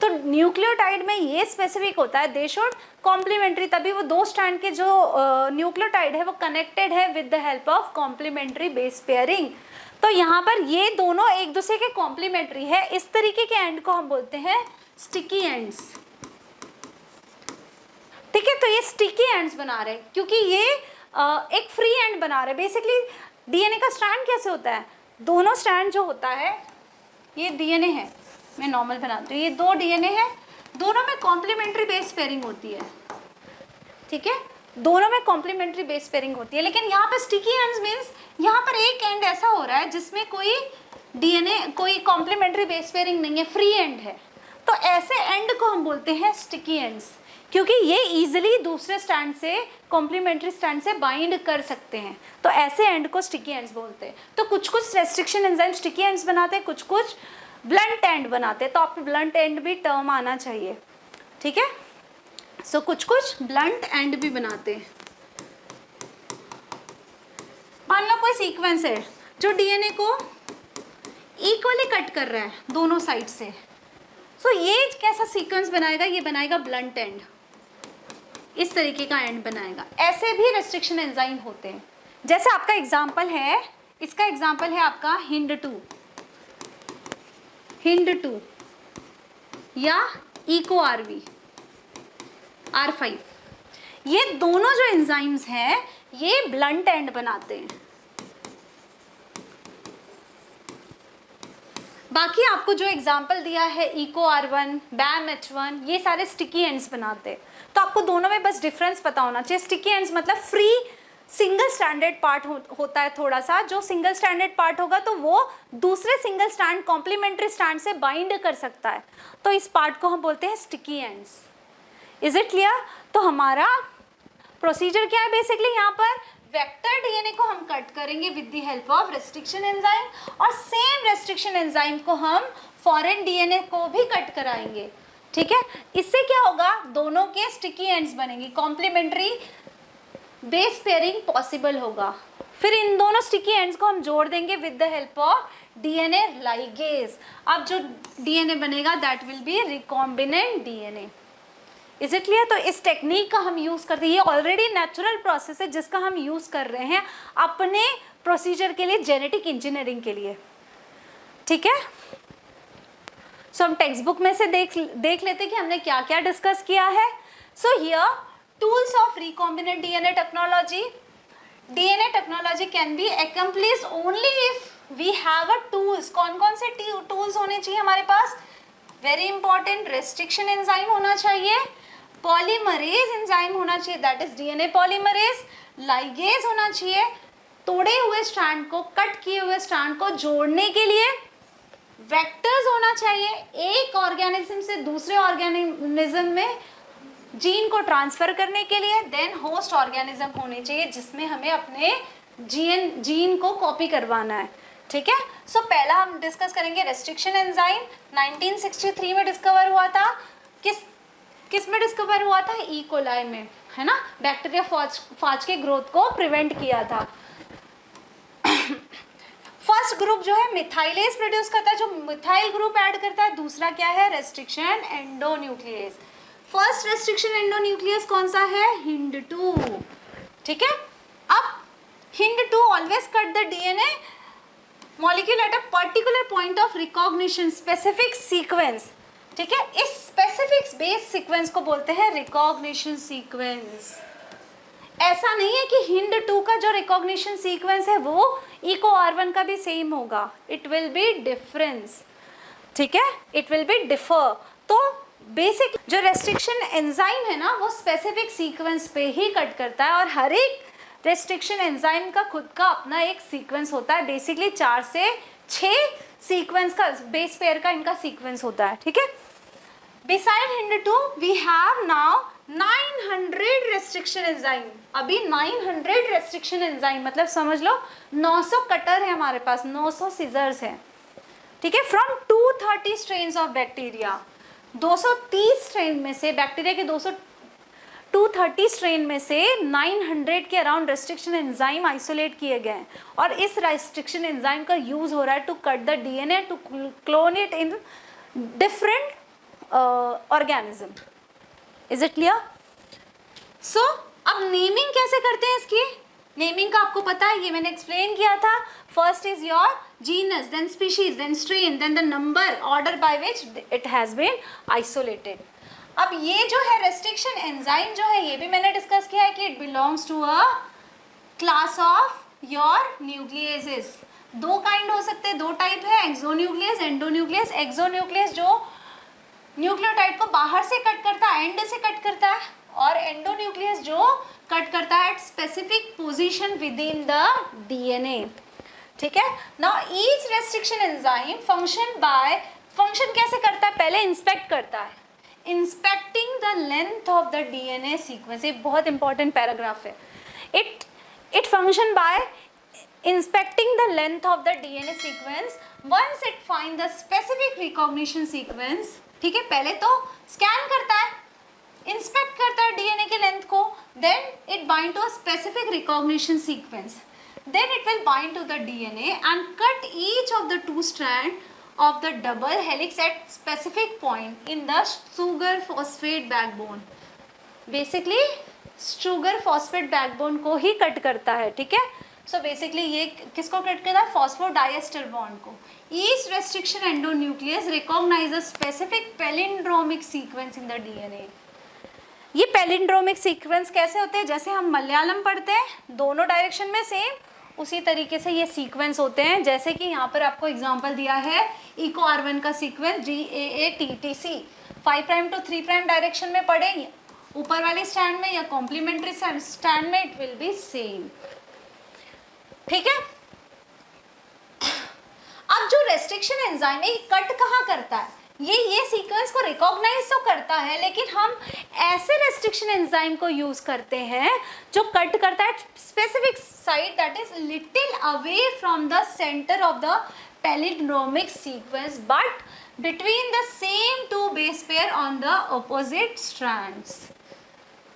तो न्यूक्लियोटाइड में ये स्पेसिफिक होता है, दे शुड कॉम्प्लीमेंट्री, तभी वो दो स्ट्रैंड के जो न्यूक्लियोटाइड है वो कनेक्टेड है with the help of complementary base pairing. तो यहाँ पर ये दोनों एक दूसरे के कॉम्प्लीमेंट्री है। इस तरीके के एंड को हम बोलते हैं स्टिकी एंड्स, ठीक है। तो ये स्टिकी एंड्स बना रहे हैं क्योंकि ये एक फ्री एंड बना रहे हैं। बेसिकली डीएनए का स्ट्रैंड कैसे होता है, दोनों स्ट्रैंड जो होता है, ये डीएनए है, मैं नॉर्मल बनाती हूँ, ये दो डीएनए है, दोनों में कॉम्प्लीमेंट्री बेस पेयरिंग होती है, ठीक है, दोनों में कॉम्प्लीमेंट्री बेस पेयरिंग होती है। लेकिन यहाँ पर स्टिकी एंड्स मीन्स यहाँ पर एक एंड ऐसा हो रहा है जिसमें कोई डीएनए, कोई कॉम्प्लीमेंट्री बेस पेयरिंग नहीं है, फ्री एंड है। तो ऐसे एंड को हम बोलते हैं स्टिकी एंड्स, क्योंकि ये इजीली दूसरे स्टैंड से, कॉम्प्लीमेंट्री स्टैंड से बाइंड कर सकते हैं। तो ऐसे एंड को स्टिकी एंड्स बोलते हैं। तो कुछ कुछ रेस्ट्रिक्शन एंजाइम स्टिकी एंड्स बनाते हैं, कुछ कुछ ब्लंट एंड बनाते हैं। तो आपको ब्लंट एंड भी टर्म आना चाहिए, ठीक है। सो कुछ कुछ ब्लंट एंड भी बनाते हैं। मान लो कोई सीक्वेंस है जो डीएनए को इक्वली कट कर रहा है दोनों साइड से, सो ये कैसा सीक्वेंस बनाएगा, ये बनाएगा ब्लंट एंड, इस तरीके का एंड बनाएगा। ऐसे भी रेस्ट्रिक्शन एंजाइम होते हैं। जैसे आपका एग्जांपल है, इसका एग्जांपल है आपका हिंड 2 या इको आरवी R5। ये दोनों जो एंजाइम्स हैं ये ब्लंट एंड बनाते हैं। बाकी आपको जो एग्जाम्पल दिया है इको R1, बैम H1, ये सारे स्टिकी एंड्स बनाते हैं। तो आपको दोनों में बस डिफरेंस पता होना चाहिए। स्टिकी एंड्स मतलब फ्री सिंगल स्टैंडर्ड पार्ट होता है थोड़ा सा, जो सिंगल स्टैंडर्ड पार्ट होगा तो वो दूसरे सिंगल स्टैंड कॉम्प्लीमेंट्री स्टैंड से बाइंड कर सकता है। तो इस पार्ट को हम बोलते हैं sticky ends. Is it clear? तो हमारा प्रोसीजर क्या है, बेसिकली यहाँ पर वेक्टर डीएनए को हम कट करेंगे with the help of restriction enzyme, और सेम रेस्ट्रिक्शन एंजाइम को हम फॉरेन डीएनए को भी कट कराएंगे, ठीक है। इससे क्या होगा, दोनों के स्टिकी एंड्स बनेंगे, कॉम्प्लीमेंट्री बेस पेयरिंग पॉसिबल होगा। फिर इन दोनों स्टिकी एंड्स को हम जोड़ देंगे with the help of DNA ligase. अब जो डीएनए बनेगा that will B recombinant DNA. Is it clear? तो इस टेक्निक का हम यूज़ करते हैं, ये ऑलरेडी नेचुरल प्रोसेस है जिसका हम यूज़ कर रहे हैं अपने प्रोसीजर के लिए, जेनेटिक इंजीनियरिंग के लिए, ठीक है। सो हम टेक्स्ट बुक में से देख लेते हैं कि हमने क्या क्या डिस्कस किया है। So here tools of recombinant DNA technology. DNA technology can be accomplished only if we have a tools. कौन कौन से टूल्स होने चाहिए हमारे पास? वेरी इंपॉर्टेंट, रेस्ट्रिक्शन एंजाइम होना चाहिए, पॉलीमरेज एंजाइम होना चाहिए, that is DNA polymerase, ligase होना चाहिए, तोड़े हुए स्ट्रैंड को, कट किए हुए स्ट्रैंड को जोड़ने के लिए, वेक्टर्स होना चाहिए, एक ऑर्गेनिज्म से दूसरे ऑर्गेनिज्म में जीन को ट्रांसफर करने के लिए, देन होस्ट ऑर्गेनिज्म होने चाहिए जिसमें हमें अपने जीन को कॉपी करवाना है, ठीक है। सो पहला हम डिस्कस करेंगे रेस्ट्रिक्शन एंजाइम। 1963 में डिस्कवर हुआ था। किस में डिस्कवर हुआ था? ई कोलाई में, है ना। बैक्टीरिया फाज के ग्रोथ को प्रिवेंट किया था। फर्स्ट ग्रुप जो है मिथाइलेज प्रोड्यूस करता है, जो मिथाइल ग्रुप ऐड करता है। दूसरा क्या है? Restriction endonuclease. First restriction endonuclease कौन सा है? हिंड 2, ठीक है। अब hind 2 always cut the DNA molecule at a particular point of recognition, specific sequence, ठीक है। इस स्पेसिफिक बेस सीक्वेंस को बोलते हैं रिकॉग्निशन सीक्वेंस। ऐसा नहीं है कि हिंड 2 का जो रिकॉग्निशन सीक्वेंस है वो इको R1 का भी सेम होगा, इट विल बी डिफरेंस, ठीक है, इट विल बी डिफर। तो बेसिक जो रेस्ट्रिक्शन एंजाइम है ना वो स्पेसिफिक सीक्वेंस पे ही कट करता है, और हर एक रेस्ट्रिक्शन एंजाइम का खुद का अपना एक सीक्वेंस होता है। बेसिकली 4 से 6 सीक्वेंस का, बेस पेयर का इनका सीक्वेंस होता है, ठीक है। Beside HIND2 we have now 900 restriction enzyme, अभी 900 रेस्ट्रिक्शन एंजाइम मतलब समझ लो 900 कटर है हमारे पास, 900 सीजर्स हैं, ठीक है, from 230 strains of bacteria. 230 strain में से बैक्टीरिया के 230 स्ट्रेन में से 900 के अराउंड रेस्ट्रिक्शन एंजाइम आइसोलेट किए गए हैं, और इस रेस्ट्रिक्शन एंजाइम का यूज हो रहा है to cut the DNA to clone it in different organism. Is it clear? So अब नेमिंग कैसे करते हैं इसकी? नेमिंग का आपको पता है, ये मैंने एक्सप्लेन किया था। First is your genus, then species, then strain, then the number, order by which it has been isolated. अब ये जो है रेस्ट्रिक्शन एंजाइम जो है, ये भी मैंने डिस्कस किया है कि it belongs to a class of your nucleases. दो काइंड हो सकते हैं, दो टाइप है, एक्सोन्यूक्लियस, एंडोन्यूक्लियस। एक्सोन्यूक्लियस जो न्यूक्लियोटाइड को बाहर से कट करता है, एंड से कट करता है, और एंडोन्यूक्लियस जो कट करता है at specific position with in the DNA, ठीक है। Now each restriction enzyme function कैसे करता है? पहले इंस्पेक्ट करता है, inspecting the length of the DNA sequence. ये बहुत इंपॉर्टेंट पैराग्राफ है। It function by inspecting the length of the DNA sequence once it find the specific recognition sequence, ठीक है। पहले तो स्कैन करता है, इंस्पेक्ट करता है डीएनए के लेंथ को, then it bind to a specific recognition sequence, then it will bind to the DNA and cut each of the two strand of the double helix at specific point in the sugar phosphate backbone। Basically sugar phosphate backbone को ही cut करता है, ठीक है। So basically ये किसको cut करता है? Phosphodiester bond को। Each restriction endonuclease recognise a specific palindromic sequence in the DNA. ये पैलिंड्रोमिक सीक्वेंस कैसे होते हैं? जैसे हम मलयालम पढ़ते हैं, दोनों डायरेक्शन में सेम, उसी तरीके से ये सीक्वेंस होते हैं। जैसे कि यहाँ पर आपको एग्जांपल दिया है इको R1 का sequence GAATTC, 5 prime to 3 prime direction में पढ़े, ऊपर वाले स्टैंड में या कॉम्प्लीमेंट्री स्टैंड में, इट विल बी सेम, ठीक है। अब जो रेस्ट्रिक्शन एंजाइम है कट कहाँ करता है? ये सीक्वेंस को रिकॉग्नाइज तो करता है, लेकिन हम ऐसे रेस्ट्रिक्शन एंजाइम को यूज करते हैं जो कट करता है specific site that is little away from the centre of the palindromic sequence but between the same two base pair on the opposite strands.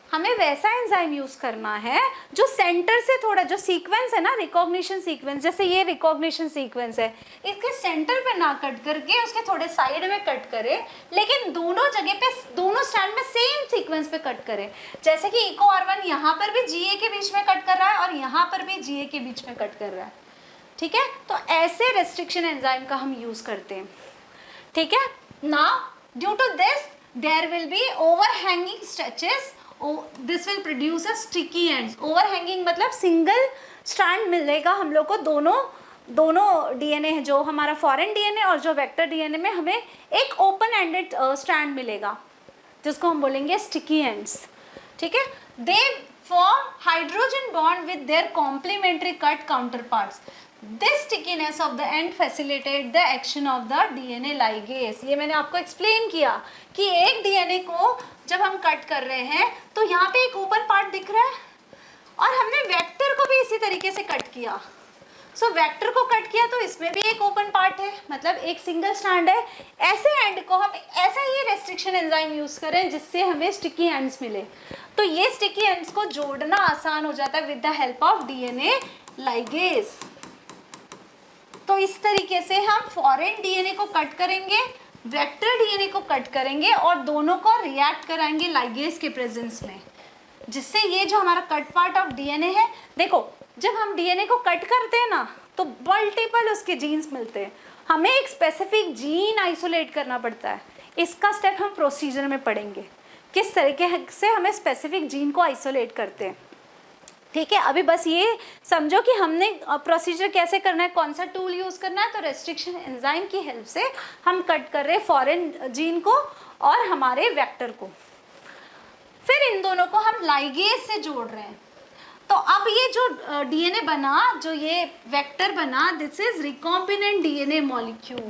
हमें वैसा एंजाइम यूज करना है जो सेंटर से थोड़ा, जो सीक्वेंस है ना रिकॉग्निशन सीक्वेंस, जैसे ये रिकॉग्निशन सीक्वेंस है, इसके सेंटर पे ना कट करके उसके थोड़े साइड में कट करे, लेकिन दोनों जगह पे, दोनों स्टैंड में सेम सीक्वेंस पे कट करे। जैसे कि इको R1 यहाँ पर भी GA के बीच में कट कर रहा है और यहाँ पर भी GA के बीच में कट कर रहा है, ठीक है। तो ऐसे रेस्ट्रिक्शन एंजाइम का हम यूज करते हैं, ठीक है। Now due to this there will be overhanging stretches, this will produce a sticky ends. Overhanging मतलब सिंगल स्ट्रैंड मिलेगा हम लोग को, दोनों डीएनए है, जो हमारा फॉरेन डीएनए और जो वेक्टर डीएनए में हमें एक ओपन एंडेड स्ट्रैंड मिलेगा जिसको हम बोलेंगे स्टिकी एंड्स, ठीक है। They form hydrogen bond with their complementary cut counterparts. This stickiness of the end facilitate the action of the DNA ligase. ये मैंने आपको एक्सप्लेन किया कि एक डीएनए को जब हम कट कर रहे हैं तो यहाँ पे एक ओपन पार्ट दिख रहा है, और हमने वेक्टर को भी इसी तरीके से कट किया। सो वेक्टर को कट किया तो इसमें भी एक ओपन पार्ट है, मतलब एक सिंगल स्ट्रैंड है। ऐसे एंड को हम ऐसा ही रेस्ट्रिक्शन एंजाइम यूज करें जिससे हमें स्टिकी एंड्स मिले, तो ये स्टिकी एंड्स को जोड़ना आसान हो जाता है with the help of DNA ligase. तो इस तरीके से हम फॉरेन डीएनए को कट करेंगे, वेक्टर डीएनए को कट करेंगे और दोनों को रिएक्ट कराएंगे लाइगेस के प्रेजेंस में, जिससे ये जो हमारा कट पार्ट ऑफ डीएनए है, देखो जब हम डीएनए को कट करते हैं ना तो मल्टीपल उसके जीन्स मिलते हैं, हमें एक स्पेसिफिक जीन आइसोलेट करना पड़ता है। इसका स्टेप हम प्रोसीजर में पढ़ेंगे, किस तरीके से हमें स्पेसिफिक जीन को आइसोलेट करते हैं, ठीक है। अभी बस ये समझो कि हमने प्रोसीजर कैसे करना है, कौन सा टूल यूज़ करना है। तो रेस्ट्रिक्शन एंजाइम की हेल्प से हम कट कर रहे हैं फॉरेन जीन को और हमारे वेक्टर को, फिर इन दोनों को हम लाइगेस से जोड़ रहे हैं। तो अब ये जो डीएनए बना, जो ये वेक्टर बना, this is recombinant DNA molecule.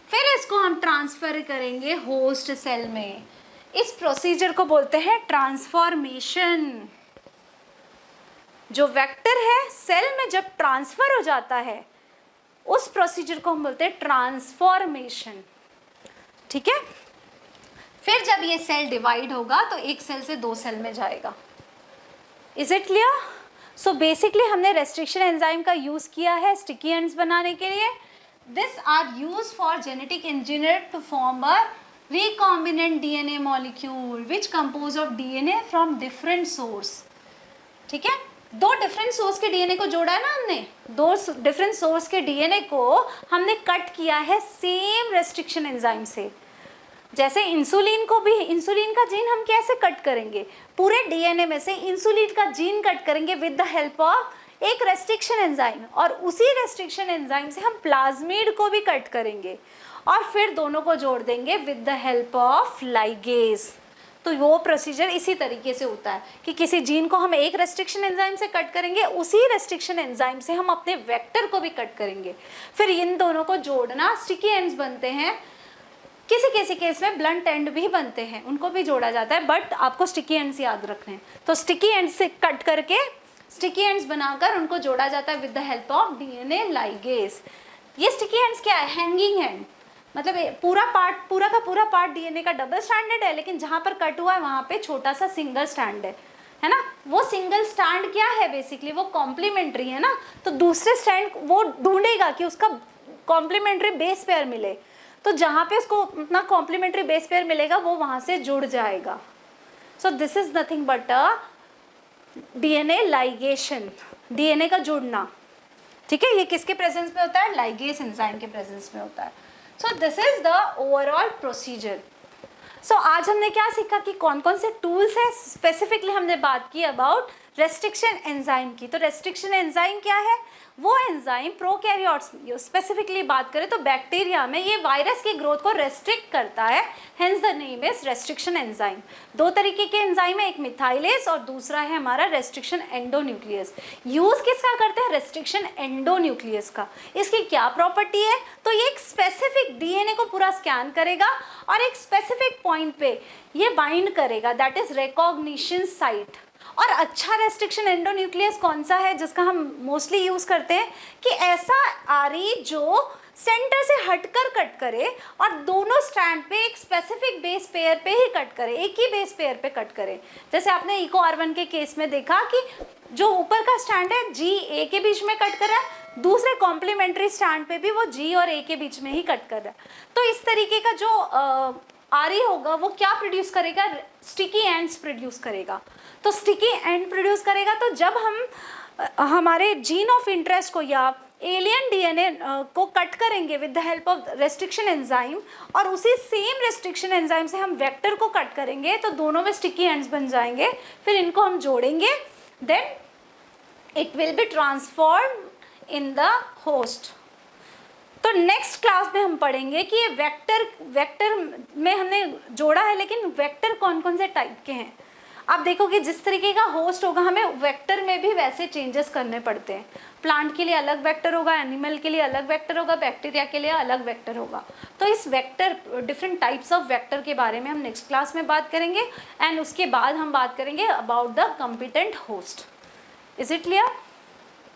फिर इसको हम ट्रांसफर करेंगे होस्ट सेल में। इस प्रोसीजर को बोलते हैं ट्रांसफॉर्मेशन। जो वेक्टर है सेल में जब ट्रांसफर हो जाता है उस प्रोसीजर को हम बोलते हैं ट्रांसफॉर्मेशन। ठीक है, फिर जब ये सेल डिवाइड होगा तो एक सेल से दो सेल में जाएगा। Is it clear? So basically हमने रेस्ट्रिक्शन एंजाइम का यूज किया है स्टिकी एंड्स बनाने के लिए। This are use for genetic engineer to form a recombinant DNA molecule which compose of DNA from different source। ठीक है, दो डिफरेंट सोर्स के डीएनए को जोड़ा है ना हमने, दो डिफरेंट सोर्स के डीएनए को हमने कट किया है सेम रेस्ट्रिक्शन एंजाइम से। जैसे इंसुलिन को भी, इंसुलिन का जीन हम कैसे कट करेंगे, पूरे डीएनए में से इंसुलिन का जीन कट करेंगे विद द हेल्प ऑफ एक रेस्ट्रिक्शन एंजाइम, और उसी रेस्ट्रिक्शन एंजाइम से हम प्लाज्मिड को भी कट करेंगे और फिर दोनों को जोड़ देंगे with the help of ligase. तो वो प्रोसीजर इसी तरीके से होता है कि किसी जीन को हम एक रेस्ट्रिक्शन एंजाइम से कट करेंगे, उसी रेस्ट्रिक्शन एंजाइम से हम अपने वेक्टर को भी कट करेंगे, फिर इन दोनों को जोड़ना स्टिकी एंड्स बनते हैं। किसी किसी केस में ब्लंट एंड भी बनते हैं, उनको भी जोड़ा जाता है, बट आपको स्टिकी एंड्स याद रखने हैं। तो स्टिकी एंड्स से कट करके स्टिकी एंड्स बनाकर उनको जोड़ा जाता है with the help of DNA ligase. ये स्टिकी एंड्स क्या है? हैंगिंग एंड, मतलब पूरा का पूरा पार्ट डीएनए का डबल स्ट्रैंडेड है, लेकिन जहाँ पर कट हुआ है वहाँ पे छोटा सा सिंगल स्ट्रैंड है ना। वो सिंगल स्ट्रैंड क्या है? बेसिकली वो कॉम्प्लीमेंट्री है ना, तो दूसरे स्ट्रैंड वो ढूंढेगा कि उसका कॉम्प्लीमेंट्री बेस पेयर मिले, तो जहाँ पे उसको अपना कॉम्प्लीमेंट्री बेस पेयर मिलेगा वो वहाँ से जुड़ जाएगा। सो this is nothing but a DNA ligation, DNA का जुड़ना। ठीक है, ये किसके प्रेजेंस में होता है? लाइगेज एंजाइम के प्रेजेंस में होता है। So this is the overall procedure. So आज हमने क्या सीखा कि कौन कौन से टूल्स हैं। स्पेसिफिकली हमने बात की अबाउट रेस्ट्रिक्शन एंजाइम की। तो रेस्ट्रिक्शन एंजाइम क्या है? वो एंजाइम प्रोकैरियोट्स, स्पेसिफिकली बात करें तो बैक्टीरिया में ये वायरस की ग्रोथ को रेस्ट्रिक्ट करता है, hence the name is restriction enzyme. दो तरीके के एंजाइम है, एक मिथाइलेज और दूसरा है हमारा रेस्ट्रिक्शन एंडोन्यूक्लियस। यूज किसका करते हैं? रेस्ट्रिक्शन एंडोन्यूक्लियस का। इसकी क्या प्रॉपर्टी है? तो ये एक स्पेसिफिक डीएनए को पूरा स्कैन करेगा और एक स्पेसिफिक पॉइंट पे ये बाइंड करेगा, दैट इज रिकॉग्निशन साइट। और अच्छा रेस्ट्रिक्शन एंडोन्यूक्लियस कौन सा है जिसका हम मोस्टली यूज करते हैं? कि ऐसा आरई जो सेंटर से हटकर कट करे और दोनों स्ट्रैंड पे एक स्पेसिफिक बेस पेयर पे ही कट करे, एक ही बेस पेयर पे कट करे। जैसे आपने इको R1 के केस में देखा कि जो ऊपर का स्ट्रैंड है G A के बीच में कट कर रहा है, दूसरे कॉम्प्लीमेंट्री स्ट्रैंड पे भी वो G और A के बीच में ही कट कर रहा है। तो इस तरीके का जो आरई होगा वो क्या प्रोड्यूस करेगा? स्टिकी एंड्स प्रोड्यूस करेगा। तो स्टिकी एंड प्रोड्यूस करेगा, तो जब हम हमारे जीन ऑफ इंटरेस्ट को या एलियन डीएनए को कट करेंगे with the help of restriction enzyme और उसी सेम रेस्ट्रिक्शन एंजाइम से हम वेक्टर को कट करेंगे, तो दोनों में स्टिकी एंड्स बन जाएंगे। फिर इनको हम जोड़ेंगे, then it will be transform in the host. तो नेक्स्ट क्लास में हम पढ़ेंगे कि ये वेक्टर में हमने जोड़ा है, लेकिन वेक्टर कौन कौन से टाइप के हैं। आप देखोगे जिस तरीके का होस्ट होगा हमें वेक्टर में भी वैसे चेंजेस करने पड़ते हैं। प्लांट के लिए अलग वेक्टर होगा, एनिमल के लिए अलग वेक्टर होगा, बैक्टीरिया के लिए अलग वेक्टर होगा। तो इस vector, different types of vector के बारे में हम नेक्स्ट क्लास में बात करेंगे, एंड उसके बाद हम बात करेंगे about the competent host. Is it clear?